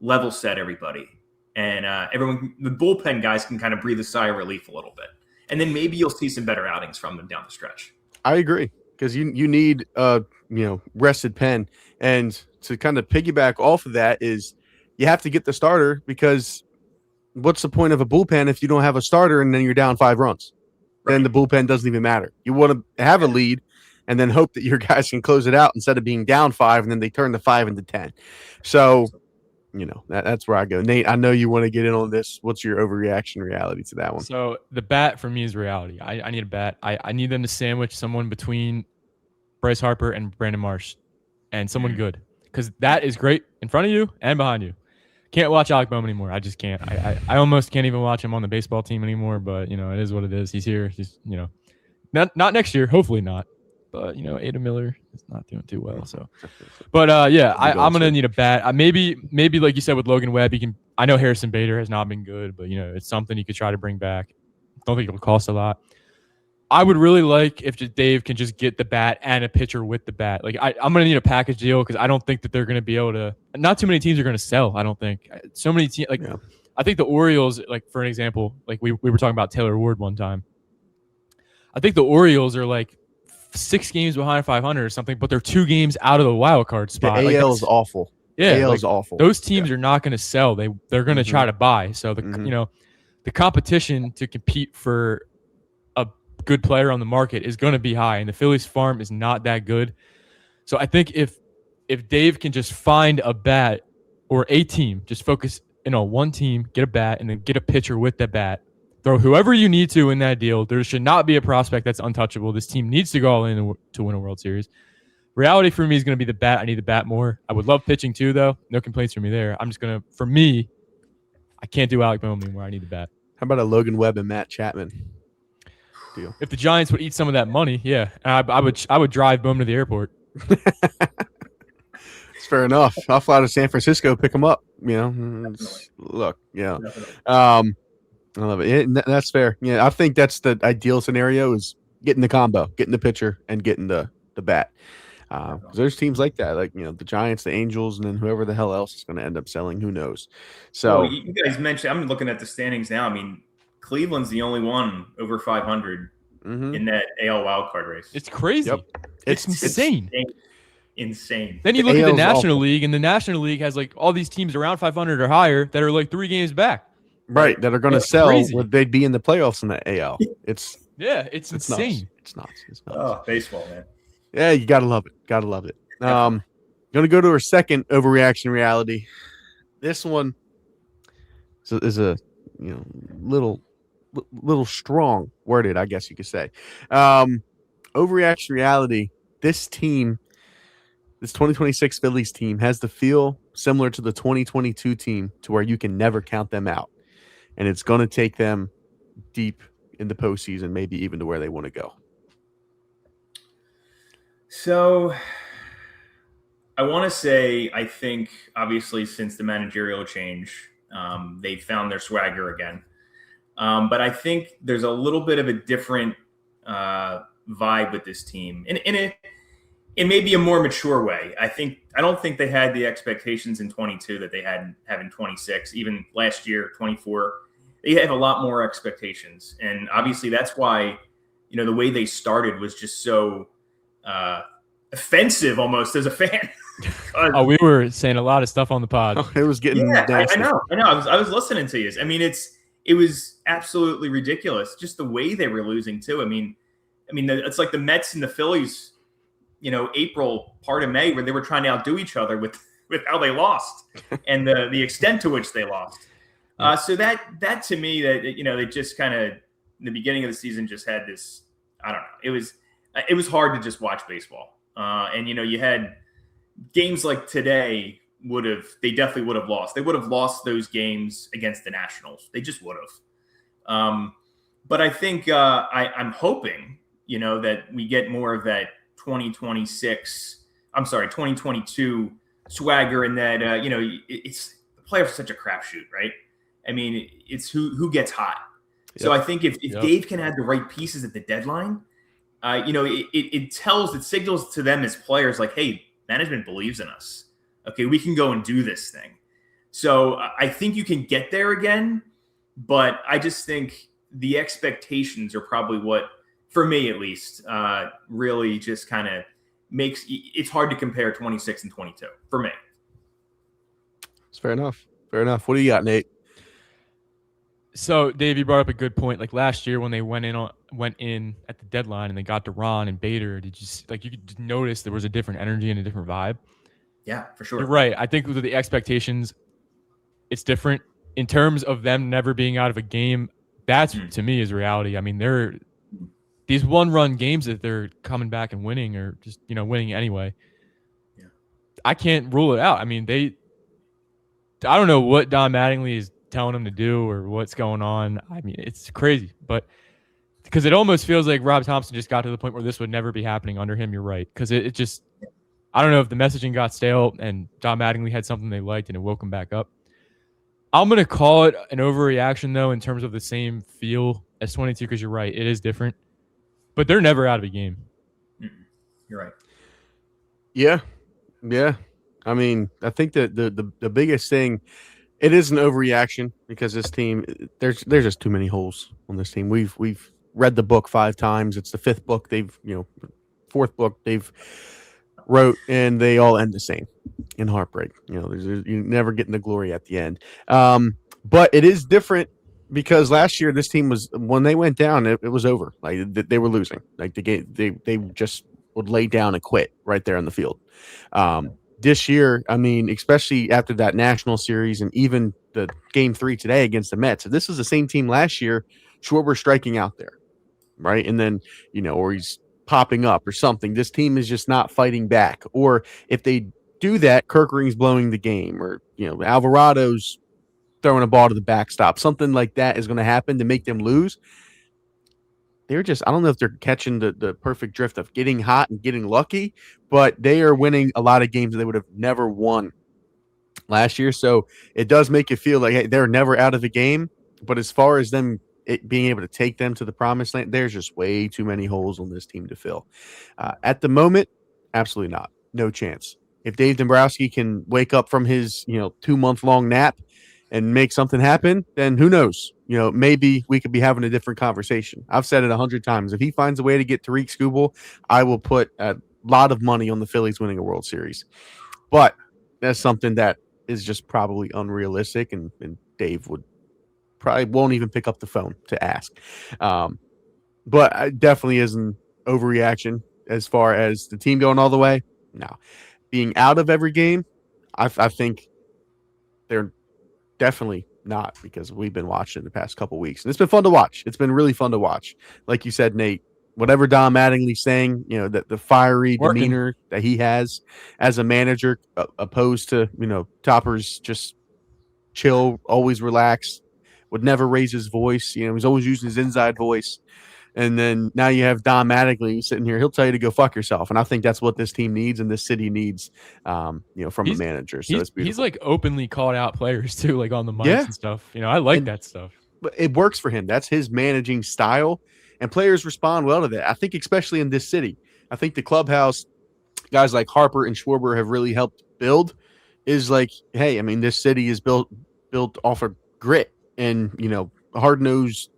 level set everybody. And everyone, the bullpen guys can kind of breathe a sigh of relief a little bit. And then maybe you'll see some better outings from them down the stretch. I agree. Because you need rested pen. And to kind of piggyback off of that is you have to get the starter, because what's the point of a bullpen if you don't have a starter and then you're down 5 runs? Then the bullpen doesn't even matter. You want to have a lead and then hope that your guys can close it out instead of being down 5 and then they turn the 5 into 10. So, that's where I go. Nate, I know you want to get in on this. What's your overreaction reality to that one? So the bat for me is reality. I need a bat. I need them to sandwich someone between Bryce Harper and Brandon Marsh, and someone good, because that is great in front of you and behind you. Can't watch Alec Boehm anymore. I just can't. I almost can't even watch him on the baseball team anymore, but it is what it is. He's here. He's not next year, hopefully not. But Adam Miller is not doing too well. So, but I'm gonna need a bat. Maybe like you said with Logan Webb, I know Harrison Bader has not been good, but it's something you could try to bring back. Don't think it'll cost a lot. I would really like if Dave can just get the bat and a pitcher with the bat. Like I'm gonna need a package deal, because I don't think that they're gonna be able to. Not too many teams are gonna sell. I don't think so many teams. I think the Orioles, like for an example, like we were talking about Taylor Ward one time. I think the Orioles are like 6 games behind 500 or something, but they're 2 games out of the wild card spot. The AL is awful. Yeah, AL like, is awful. those teams are not going to sell. They're going to try to buy. So the competition to compete for a good player on the market is going to be high, and the Phillies farm is not that good. So I think if Dave can just find a bat or a team, just focus one team, get a bat, and then get a pitcher with that bat. Throw whoever you need to in that deal. There should not be a prospect that's untouchable. This team needs to go all in to win a World Series. Reality for me is going to be the bat. I need the bat more. I would love pitching too, though. No complaints from me there. I'm just going to, for me, I can't do Alec Bohm anymore. I need the bat. How about a Logan Webb and Matt Chapman deal? If the Giants would eat some of that money, yeah, I would drive Bohm to the airport. It's fair enough. I'll fly to San Francisco, pick them up. Look, yeah. I love it. That's fair. Yeah, I think that's the ideal scenario is getting the combo, getting the pitcher, and getting the bat. There's teams like that, like the Giants, the Angels, and then whoever the hell else is going to end up selling. Who knows? So you guys mentioned. I'm looking at the standings now. I mean, Cleveland's the only one over 500 in that AL wildcard race. It's crazy. Yep. It's insane. Insane. Then you look at the National League, and the National League has like all these teams around 500 or higher that are like 3 games back. Right, that are going to sell crazy. where they'd be in the playoffs in the AL. It's insane. Nuts. It's nuts. Oh, baseball, man. Yeah, you gotta love it. Gotta love it. Gonna go to our second overreaction reality. This one is a little strong worded, I guess you could say. Overreaction reality. This 2026 Phillies team has the feel similar to the 2022 team, to where you can never count them out, and it's going to take them deep in the postseason, maybe even to where they want to go. So I want to say, I think obviously since the managerial change, they found their swagger again. But I think there's a little bit of a different vibe with this team in maybe a more mature way. I don't think they had the expectations in 22 that they have in 26, even last year, 24. They have a lot more expectations. And obviously that's why, the way they started was just so offensive almost as a fan. We were saying a lot of stuff on the pod. It was getting nasty. I know. I was listening to you. I mean, it was absolutely ridiculous, just the way they were losing too. I mean, it's like the Mets and the Phillies, April, part of May, where they were trying to outdo each other with how they lost and the extent to which they lost. So that to me, that they just kind of in the beginning of the season just had this. I don't know. It was hard to just watch baseball. And you had games like today they definitely would have lost. They would have lost those games against the Nationals. They just would have. But I think I'm hoping, that we get more of that 2022 swagger, and that, it's the players are such a crapshoot, right? I mean, it's who gets hot. Yep. So I think if Dave can add the right pieces at the deadline, it signals to them as players like, hey, management believes in us. Okay, we can go and do this thing. So I think you can get there again, but I just think the expectations are probably what, for me at least, really just kind of makes it's hard to compare 26 and 22 for me. It's fair enough. What do you got, Nate? So, Dave, you brought up a good point. Like last year when they went in at the deadline and they got Duran and Bader, you could just notice there was a different energy and a different vibe? Yeah, for sure. You're right. I think with the expectations, it's different. In terms of them never being out of a game, that's to me is reality. I mean, they're these 1-run games that they're coming back and winning, or just winning anyway. Yeah. I can't rule it out. I mean, I don't know what Don Mattingly is telling them to do or what's going on. I mean, it's crazy, but because it almost feels like Rob Thompson just got to the point where this would never be happening under him. You're right. Because it just, I don't know if the messaging got stale and Don Mattingly had something they liked and it woke him back up. I'm going to call it an overreaction, though, in terms of the same feel as 22, because you're right. It is different, but they're never out of a game. You're right. Yeah. I mean, I think that the biggest thing, it is an overreaction because this team, there's just too many holes on this team. We've read the book 5 times. It's the 5th book. They've, 4th book. They've wrote, and they all end the same in heartbreak. You know, you never getting the glory at the end. But it is different because last year this team was, when they went down, it was over. Like they were losing. Like the game, they just would lay down and quit right there on the field. This year, I mean, especially after that national series and even the game 3 today against the Mets, if this was the same team last year, Schwarber striking out there, right? And then, you know, or he's popping up or something. This team is just not fighting back. Or if they do that, Kirkering's blowing the game, or, you know, Alvarado's throwing a ball to the backstop. Something like that is going to happen to make them lose. They're just, I don't know if they're catching the perfect drift of getting hot and getting lucky, but they are winning a lot of games that they would have never won last year. So it does make you feel like, hey, they're never out of a game. But as far as them being able to take them to the promised land, there's just way too many holes on this team to fill. At the moment, absolutely not. No chance. If Dave Dombrowski can wake up from his, 2-month-long nap and make something happen, then who knows? Maybe we could be having a different conversation. I've said it 100 times. If he finds a way to get Tariq Skubal, I will put a lot of money on the Phillies winning a World Series. But that's something that is just probably unrealistic, and Dave would probably won't even pick up the phone to ask. But it definitely isn't overreaction as far as the team going all the way. No. Being out of every game, I think they're definitely not, because we've been watching the past couple weeks, and it's been fun to watch. It's been really fun to watch. Like you said, Nate, whatever Don Mattingly's saying, that the fiery demeanor that he has as a manager, opposed to, Topper's just chill, always relax, would never raise his voice. He's always using his inside voice. And then now you have Don Mattingly sitting here. He'll tell you to go fuck yourself. And I think that's what this team needs and this city needs, from a manager. So it's beautiful. He's like openly called out players too, like on the mics and stuff. I like that stuff. But it works for him. That's his managing style. And players respond well to that. I think especially in this city. I think the clubhouse, guys like Harper and Schwarber have really helped build, is like, hey, I mean, this city is built off of grit and, hard-nosed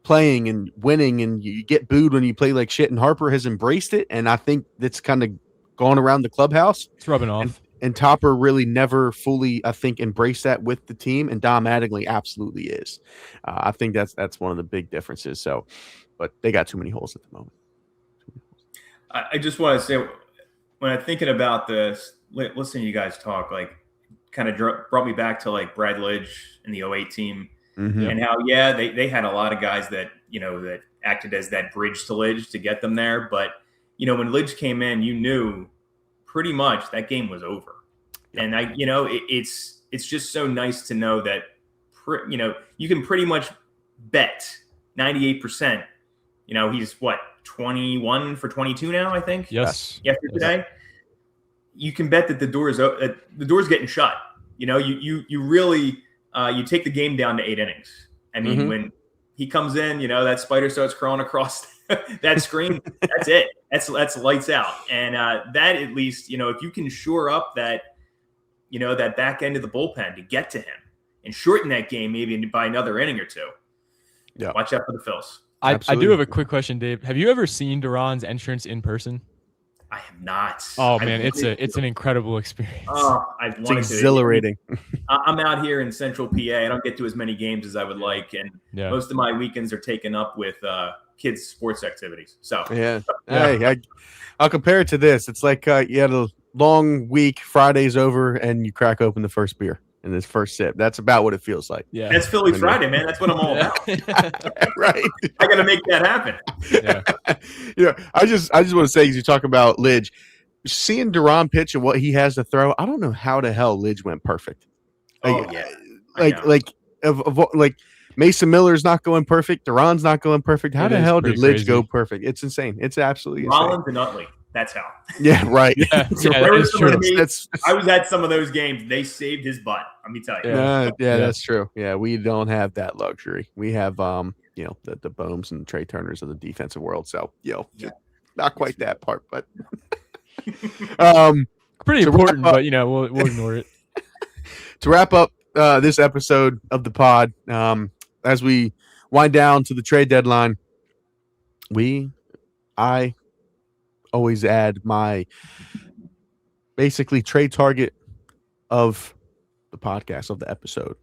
playing and winning, and you get booed when you play like shit, and Harper has embraced it, and I think that's kind of gone around the clubhouse. It's rubbing off. And Topper really never fully, I think, embraced that with the team, and Don Mattingly absolutely is. I think that's one of the big differences. So, but they got too many holes at the moment. I just want to say, when I'm thinking about this, listening to you guys talk, like, kind of brought me back to like Brad Lidge and the 08 team. Mm-hmm. And how, they had a lot of guys that, that acted as that bridge to Lidge to get them there. But, when Lidge came in, you knew pretty much that game was over. Yep. And it's just so nice to know that, you can pretty much bet 98%, he's 21 for 22 now, I think. Yes. After today, you can bet that the door's getting shut. You really, you take the game down to 8 innings. I mean, when he comes in, that spider starts crawling across that screen. That's it. That's lights out. And that, at least, if you can shore up that, that back end of the bullpen to get to him and shorten that game maybe by another inning or two. Yeah. Watch out for the Phils. I do have a quick question, Dave. Have you ever seen Duran's entrance in person? I have not. Oh man, it's an incredible experience. Oh, it's exhilarating. I'm out here in Central PA. I don't get to as many games as I would like, and most of my weekends are taken up with kids' sports activities. So hey, I'll compare it to this. It's like you had a long week. Friday's over, and you crack open the first beer in this first sip. That's about what it feels like. Yeah, that's Phillies Friday, man. That's what I'm all about. Right. I got to make that happen. Yeah. I just want to say, as you talk about Lidge, seeing Duran pitch and what he has to throw, I don't know how the hell Lidge went perfect. Like Mason Miller's not going perfect. Duran's not going perfect. How the hell did Lidge go perfect? It's insane. It's absolutely insane. Rollins and Utley. That's how. Yeah, right. That is true. I was at some of those games. They saved his butt. Let me tell you. That's true. Yeah, we don't have that luxury. We have, the Bohms and Trey Turners of the defensive world. So, not quite that part, but pretty important. But we'll ignore it. To wrap up this episode of the pod, as we wind down to the trade deadline, I always add my basically trade target of the podcast, of the episode.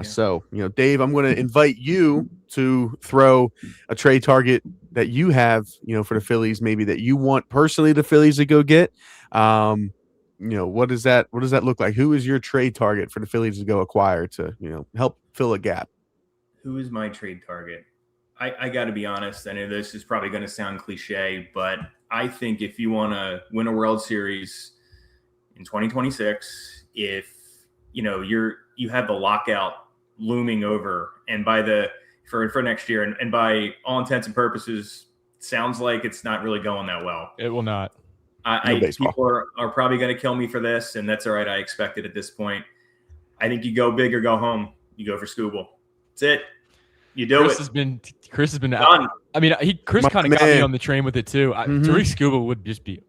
So, Dave, I'm going to invite you to throw a trade target that you have, for the Phillies, maybe that you want personally the Phillies to go get. What does that look like? Who is your trade target for the Phillies to go acquire to, help fill a gap? Who is my trade target? I got to be honest. I know this is probably going to sound cliche, but I think if you want to win a World Series in 2026, if you have the lockout looming over, and for next year, and by all intents and purposes, sounds like it's not really going that well. It will not. People are probably going to kill me for this, and that's all right. I expect it at this point. I think you go big or go home. You go for Scooble. That's it. You do Chris it. Chris has been done. I mean, Chris kind of got me on the train with it too. Tariq Scooble would just be.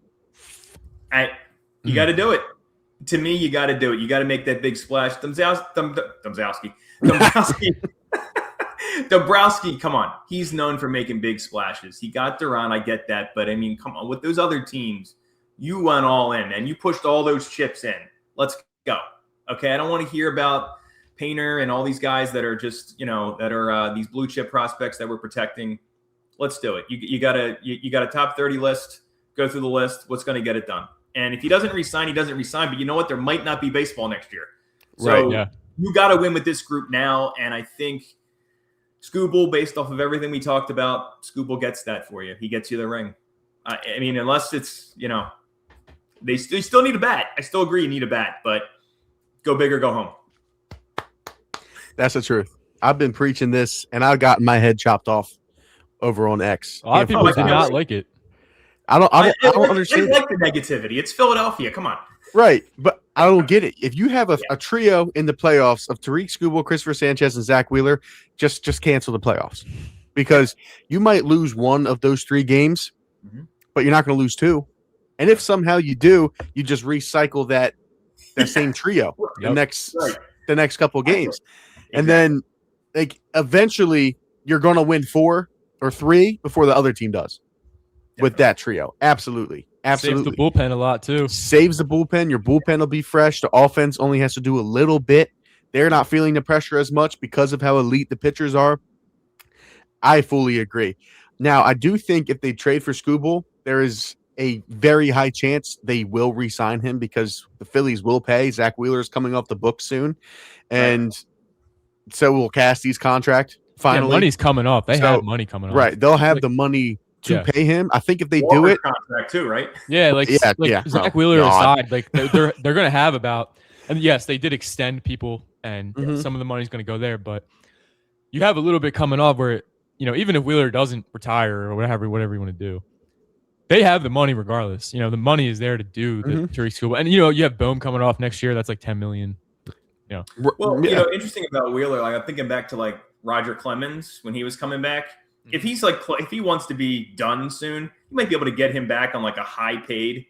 You got to do it. To me, you got to do it. You got to make that big splash. Dombrowski. Dombrowski, come on. He's known for making big splashes. He got Duran, I get that. But, I mean, come on. With those other teams, you went all in, and you pushed all those chips in. Let's go. Okay? I don't want to hear about Painter and all these guys that are just, that are these blue chip prospects that we're protecting. Let's do it. You got a top 30 list. Go through the list. What's going to get it done? And if he doesn't resign, he doesn't resign. But you know what? There might not be baseball next year. So you got to win with this group now. And I think Scooble, based off of everything we talked about, Scooble gets that for you. He gets you the ring. I mean, unless it's, they still need a bat. I still agree you need a bat. But go big or go home. That's the truth. I've been preaching this, and I've gotten my head chopped off over on X. A lot of people did not like it. I don't understand. They like the negativity. It's Philadelphia. Come on. Right, but I don't get it. If you have a trio in the playoffs of Tariq Scooble, Christopher Sanchez, and Zach Wheeler, just cancel the playoffs. Because you might lose one of those 3 games, but you're not going to lose 2. And if somehow you do, you just recycle that same trio the next couple of games. And then eventually you're going to win 4 or 3 before the other team does. With that trio. Absolutely. Saves the bullpen a lot, too. Saves the bullpen. Your bullpen will be fresh. The offense only has to do a little bit. They're not feeling the pressure as much because of how elite the pitchers are. I fully agree. Now, I do think if they trade for Scooble, there is a very high chance they will re-sign him because the Phillies will pay. Zach Wheeler is coming off the book soon. And so will Cassidy's contract finally. Yeah, money's coming off. They have money coming off. Right. They'll have the money to pay him. I think if they do it, contract too, right? Yeah, Zach Wheeler aside, they're going to have about, and yes, they did extend people, and some of the money's going to go there, but you have a little bit coming off where even if Wheeler doesn't retire or whatever you want to do, they have the money regardless. The money is there to do the Tariq Scooble, and you have Bohm coming off next year. That's like $10 million. Well, interesting about Wheeler. Like I'm thinking back to Roger Clemens when he was coming back. If if he wants to be done soon, you might be able to get him back on a high paid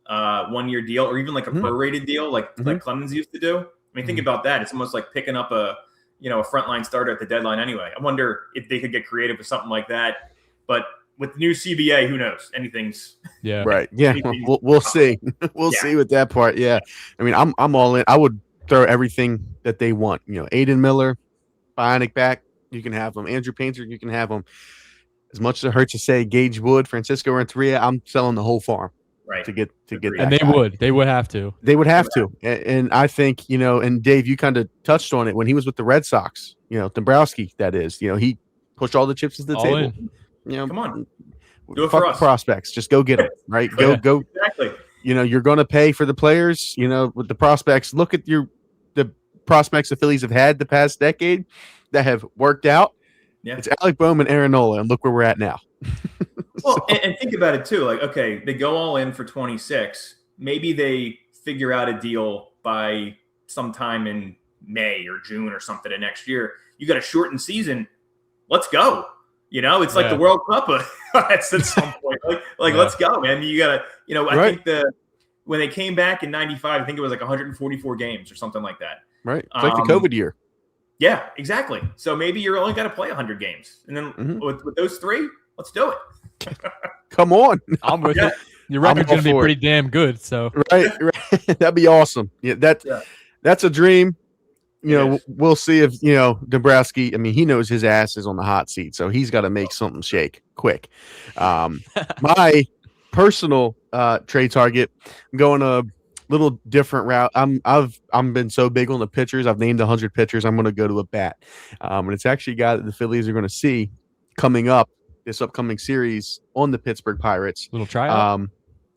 1-year deal or even a prorated deal like Clemens used to do. I mean, think about that. It's almost like picking up a frontline starter at the deadline anyway. I wonder if they could get creative with something like that. But with the new CBA, who knows? Anything's right. Yeah, we'll see. We'll see with that part. Yeah, I mean, I'm all in. I would throw everything that they want. Aiden Miller, Bionic back. You can have them. Andrew Painter, you can have them. As much as it hurts to say Gage Wood, Francisco Renteria, I'm selling the whole farm to get that. And they would have to. They would have to. And I think, and Dave, you kind of touched on it when he was with the Red Sox, Dombrowski, that is, he pushed all the chips to the table. Come on. Do it for us. Prospects. Just go get them, right? Go. Exactly. You're going to pay for the players, with the prospects. Look at the prospects the Phillies have had the past decade that have worked out. Yeah. It's Alec Bohm and Aaron Nola, and look where we're at now. Well, and think about it too. Okay, they go all in for 26. Maybe they figure out a deal by sometime in May or June or something of next year. You got a shortened season. Let's go. It's like the World Cup at some point. Let's go, man. You got to, I think when they came back in 95, I think it was 144 games or something like that. Right. It's like the COVID year. Yeah, exactly. So maybe you're only got to play 100 games. And then with those 3, let's do it. Come on. I'm with it. Your record's going to be pretty damn good. So Right. That'd be awesome. Yeah, that's a dream. We'll see if Dombrowski. I mean, he knows his ass is on the hot seat, so he's got to make something shake quick. My personal trade target, I'm going a little different route. I've been so big on the pitchers. I've named 100 pitchers. I'm going to go to a bat, and it's actually a guy that the Phillies are going to see coming up this upcoming series on the Pittsburgh Pirates. Little tryout.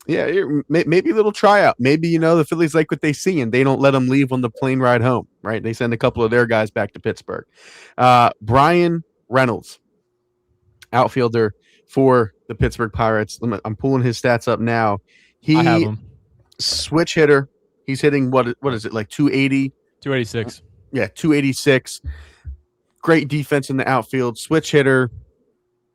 Yeah, maybe a little tryout. Maybe, the Phillies like what they see and they don't let them leave on the plane ride home, right? They send a couple of their guys back to Pittsburgh. Brian Reynolds, outfielder for the Pittsburgh Pirates. I'm pulling his stats up now. I have him. Switch hitter. He's hitting, what is it, like 280? 286. Yeah, 286. Great defense in the outfield. Switch hitter,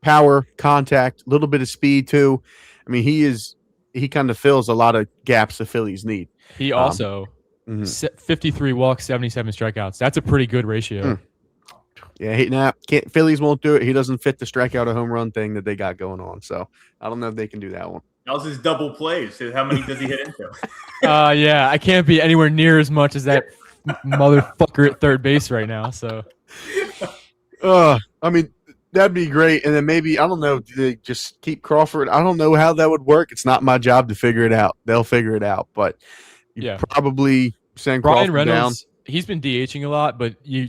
power, contact, a little bit of speed too. I mean, he kind of fills a lot of gaps the Phillies need. He also 53 walks, 77 strikeouts. That's a pretty good ratio. Yeah, Phillies won't do it. He doesn't fit the strikeout a home run thing that they got going on. So I don't know if they can do that one. How's his double plays? How many does he hit into? Yeah, I can't be anywhere near as much as that motherfucker at third base right now. So, I mean, that'd be great. And then maybe, I don't know, do they just keep Crawford? I don't know how that would work. It's not my job to figure it out. They'll figure it out. But probably send Brian Crawford Reynolds, down. He's been DHing a lot, but you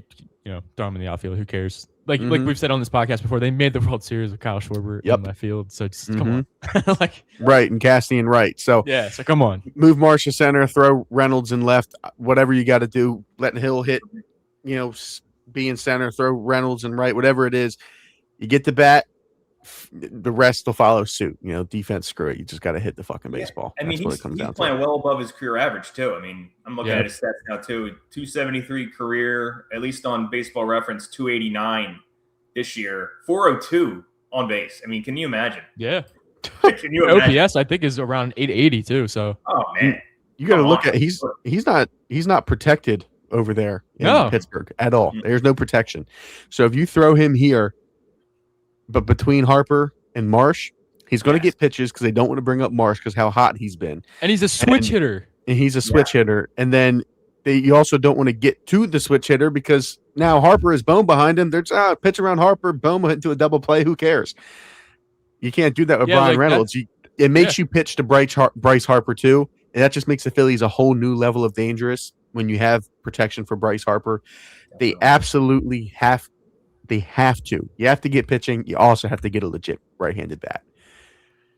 throw him in the outfield. Who cares? Like we've said on this podcast before, they made the World Series with Kyle Schwarber in that field. So just come on. Right, and Cassian right. So so come on. Move Marsh to center, throw Reynolds in left, whatever you got to do. Let Hill hit, be in center, throw Reynolds in right, whatever it is. You get the bat, the rest will follow suit. Defense, screw it. You just got to hit the fucking baseball. I mean, he's playing well above his career average, too. I mean, I'm looking at his stats now, too. 273 career, at least on Baseball Reference, 289 this year, 402 on base. I mean, can you imagine? Yeah. Can you imagine? OPS, I think, is around 880, too. So, oh, man. You got to look at he's not protected over there in Pittsburgh at all. There's no protection. So if you throw him here, but between Harper and Marsh, he's going to get pitches because they don't want to bring up Marsh because how hot he's been. And he's a switch hitter. And he's a switch hitter. And then you also don't want to get to the switch hitter because now Harper is Bohm behind him. There's pitch around Harper, Bohm into a double play. Who cares? You can't do that with Brian Reynolds. It makes you pitch to Bryce Harper too. And that just makes the Phillies a whole new level of dangerous when you have protection for Bryce Harper. They absolutely have to. You have to get pitching. You also have to get a legit right-handed bat.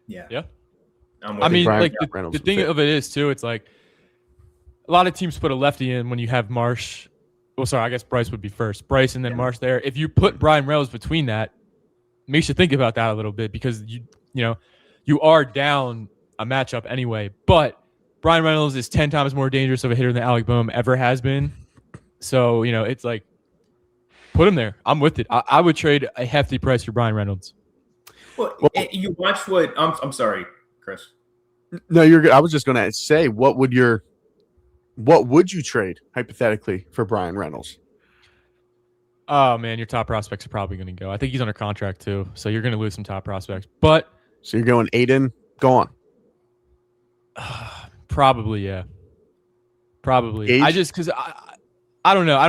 Yeah. I mean, like the thing of it is too. It's like a lot of teams put a lefty in when you have Marsh. Well, sorry, I guess Bryce would be first. Bryce and then Marsh there. If you put Brian Reynolds between that, it makes you think about that a little bit because you are down a matchup anyway. But Brian Reynolds is 10 times more dangerous of a hitter than Alec Bohm ever has been. So it's like. Put him there. I'm with it. I would trade a hefty price for Brian Reynolds. Well, you watch what I'm sorry, Chris. No, you're good. I was just going to say, what would you trade hypothetically for Brian Reynolds? Oh man, your top prospects are probably going to go. I think he's under contract too, so you're going to lose some top prospects. But so you're going Aiden gone. Probably, yeah. Probably. Gage? I just because I don't know. I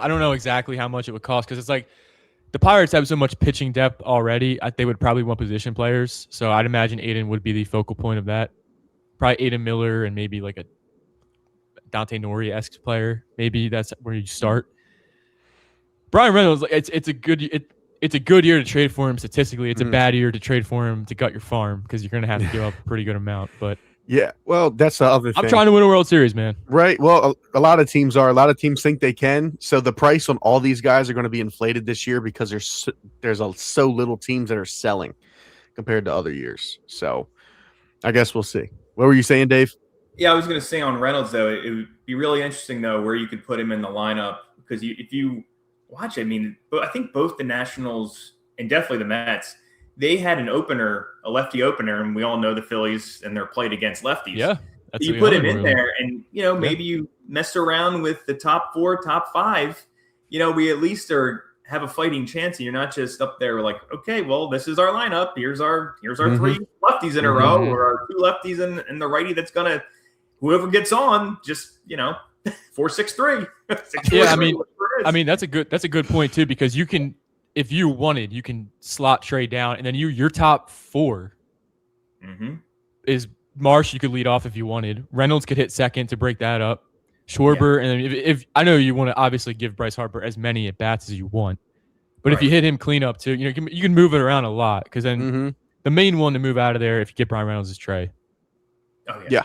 don't know exactly how much it would cost because it's like the Pirates have so much pitching depth already. They would probably want position players. So I'd imagine Aiden would be the focal point of that. Probably Aiden Miller and maybe like a Dante Nori-esque player. Maybe that's where you start. Brian Reynolds, it's a good year to trade for him statistically. It's a bad year to trade for him to gut your farm because you're going to have to give up a pretty good amount. But yeah, well, that's the other thing. I'm trying to win a World Series, man. Right. Well, a lot of teams are. A lot of teams think they can. So the price on all these guys are going to be inflated this year because there's so little teams that are selling compared to other years. So I guess we'll see. What were you saying, Dave? Yeah, I was going to say on Reynolds, though, it would be really interesting, though, where you could put him in the lineup because if you watch it, I mean, I think both the Nationals and definitely the Mets, they had an opener, a lefty opener, and we all know the Phillies and they're played against lefties. Yeah. You put him in there and, maybe you mess around with the top 4, top 5, we at least have a fighting chance. And you're not just up there like, okay, well, this is our lineup. Here's our 3 lefties in a row or our 2 lefties and the righty that's going to whoever gets on, just 4-6-3. Yeah, I mean that's a good point too, because you can, if you wanted, you can slot Trey down, and then your top 4 is Marsh. You could lead off if you wanted. Reynolds could hit second to break that up. Schwarber, and then if I know you want to obviously give Bryce Harper as many at bats as you want, but if you hit him clean up too, you can move it around a lot, because then the main one to move out of there if you get Brian Reynolds is Trey. Oh yeah.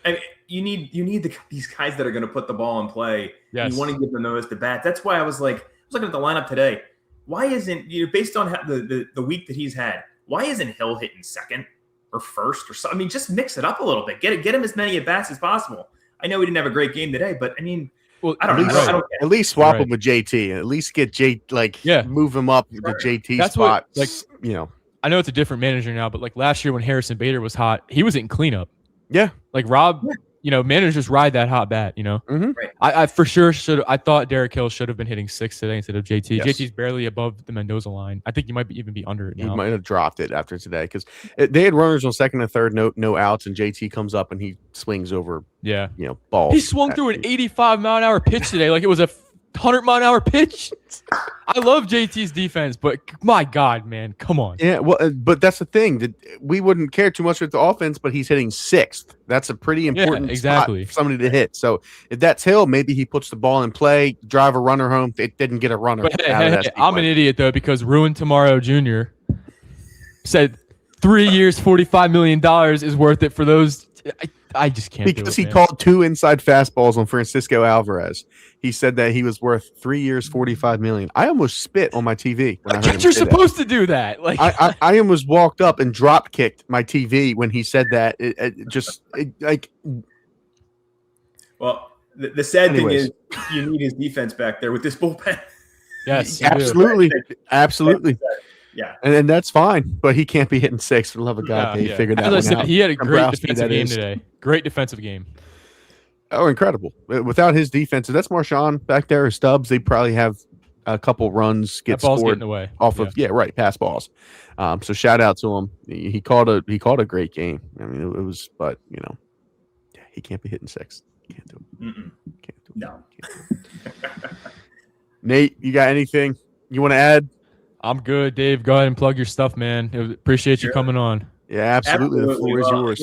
And you need these guys that are going to put the ball in play. Yes. You want to give them those at bat. That's why I was looking at the lineup today. Why isn't based on the week that he's had? Why isn't Hill hitting second or first or something? I mean, just mix it up a little bit. Get him as many at bats as possible. I know he didn't have a great game today, but I mean, I don't know. At least swap him with JT. At least get move him up the JT spot. I know it's a different manager now, but last year when Harrison Bader was hot, he was in cleanup. Yeah. Rob, managers just ride that hot bat, Right. I for sure I thought Derek Hill should have been hitting 6 today instead of JT. Yes. JT's barely above the Mendoza line. I think you might even be under it now. He might have dropped it after today, because they had runners on second and third, no outs, and JT comes up and he swings over, balls. He swung through an 85-mile-an-hour pitch today like it was a 100-mile-an-hour pitch. I love JT's defense, but my God, man, come on. Yeah, well, but that's the thing, that we wouldn't care too much with the offense, but he's hitting 6th. That's a pretty important spot for somebody to hit. So if that's Hill, maybe he puts the ball in play, drive a runner home. It didn't get a runner. But I'm an idiot though, because Ruin Tomorrow Jr. said 3 years, $45 million is worth it for those. I just can't. Because he called 2 inside fastballs on Francisco Alvarez. He said that he was worth 3 years, $45 million. I almost spit on my TV. You're supposed to do that. I almost walked up and drop kicked my TV when he said that. Well, the sad thing is you need his defense back there with this bullpen. Yes, absolutely. Yeah, and that's fine, but he can't be hitting 6 for the love of God. They figured that one out. He had a great defensive game today. Great defensive game. Oh, incredible! Without his defense, if that's Marshawn back there or Stubbs, they probably have a couple runs get scored away off of pass balls. So shout out to him. He called a great game. I mean, it was, but he can't be hitting 6. Can't do it. Can't do it. No. Nate, you got anything you want to add? I'm good, Dave. Go ahead and plug your stuff, man. Appreciate you coming on. Yeah, absolutely. The floor is yours.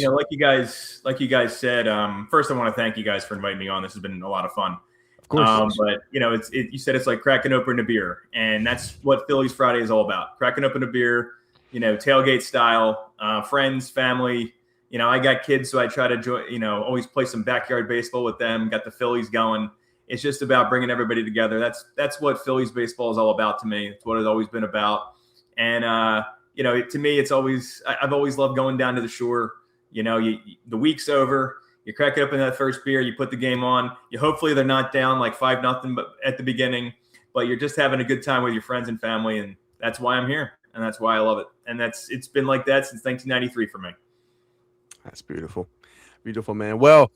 Like you guys said, first I want to thank you guys for inviting me on. This has been a lot of fun. Of course. But you said it's like cracking open a beer, and that's what Phillies Friday is all about. Cracking open a beer, tailgate style, friends, family. I got kids, so I try to always play some backyard baseball with them. Got the Phillies going. It's just about bringing everybody together. That's what Phillies baseball is all about to me. It's what it's always been about. And to me, it's always I've always loved going down to the shore. The week's over. You crack it up in that first beer. You put the game on. Hopefully they're not down like 5-0, but at the beginning. But you're just having a good time with your friends and family, and that's why I'm here, and that's why I love it. And it's been like that since 1993 for me. That's beautiful, beautiful, man. Well,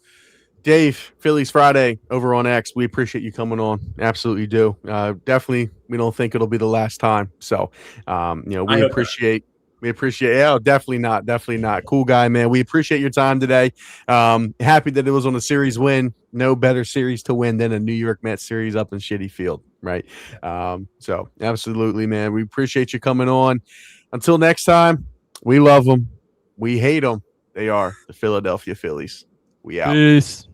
Dave, Phillies Friday over on X. We appreciate you coming on. Absolutely do. Definitely, we don't think it'll be the last time. So, we appreciate. We appreciate. Yeah, definitely not. Cool guy, man. We appreciate your time today. Happy that it was on a series win. No better series to win than a New York Mets series up in Shitti Field, right? So, absolutely, man. We appreciate you coming on. Until next time, we love them. We hate them. They are the Philadelphia Phillies. We out. Peace.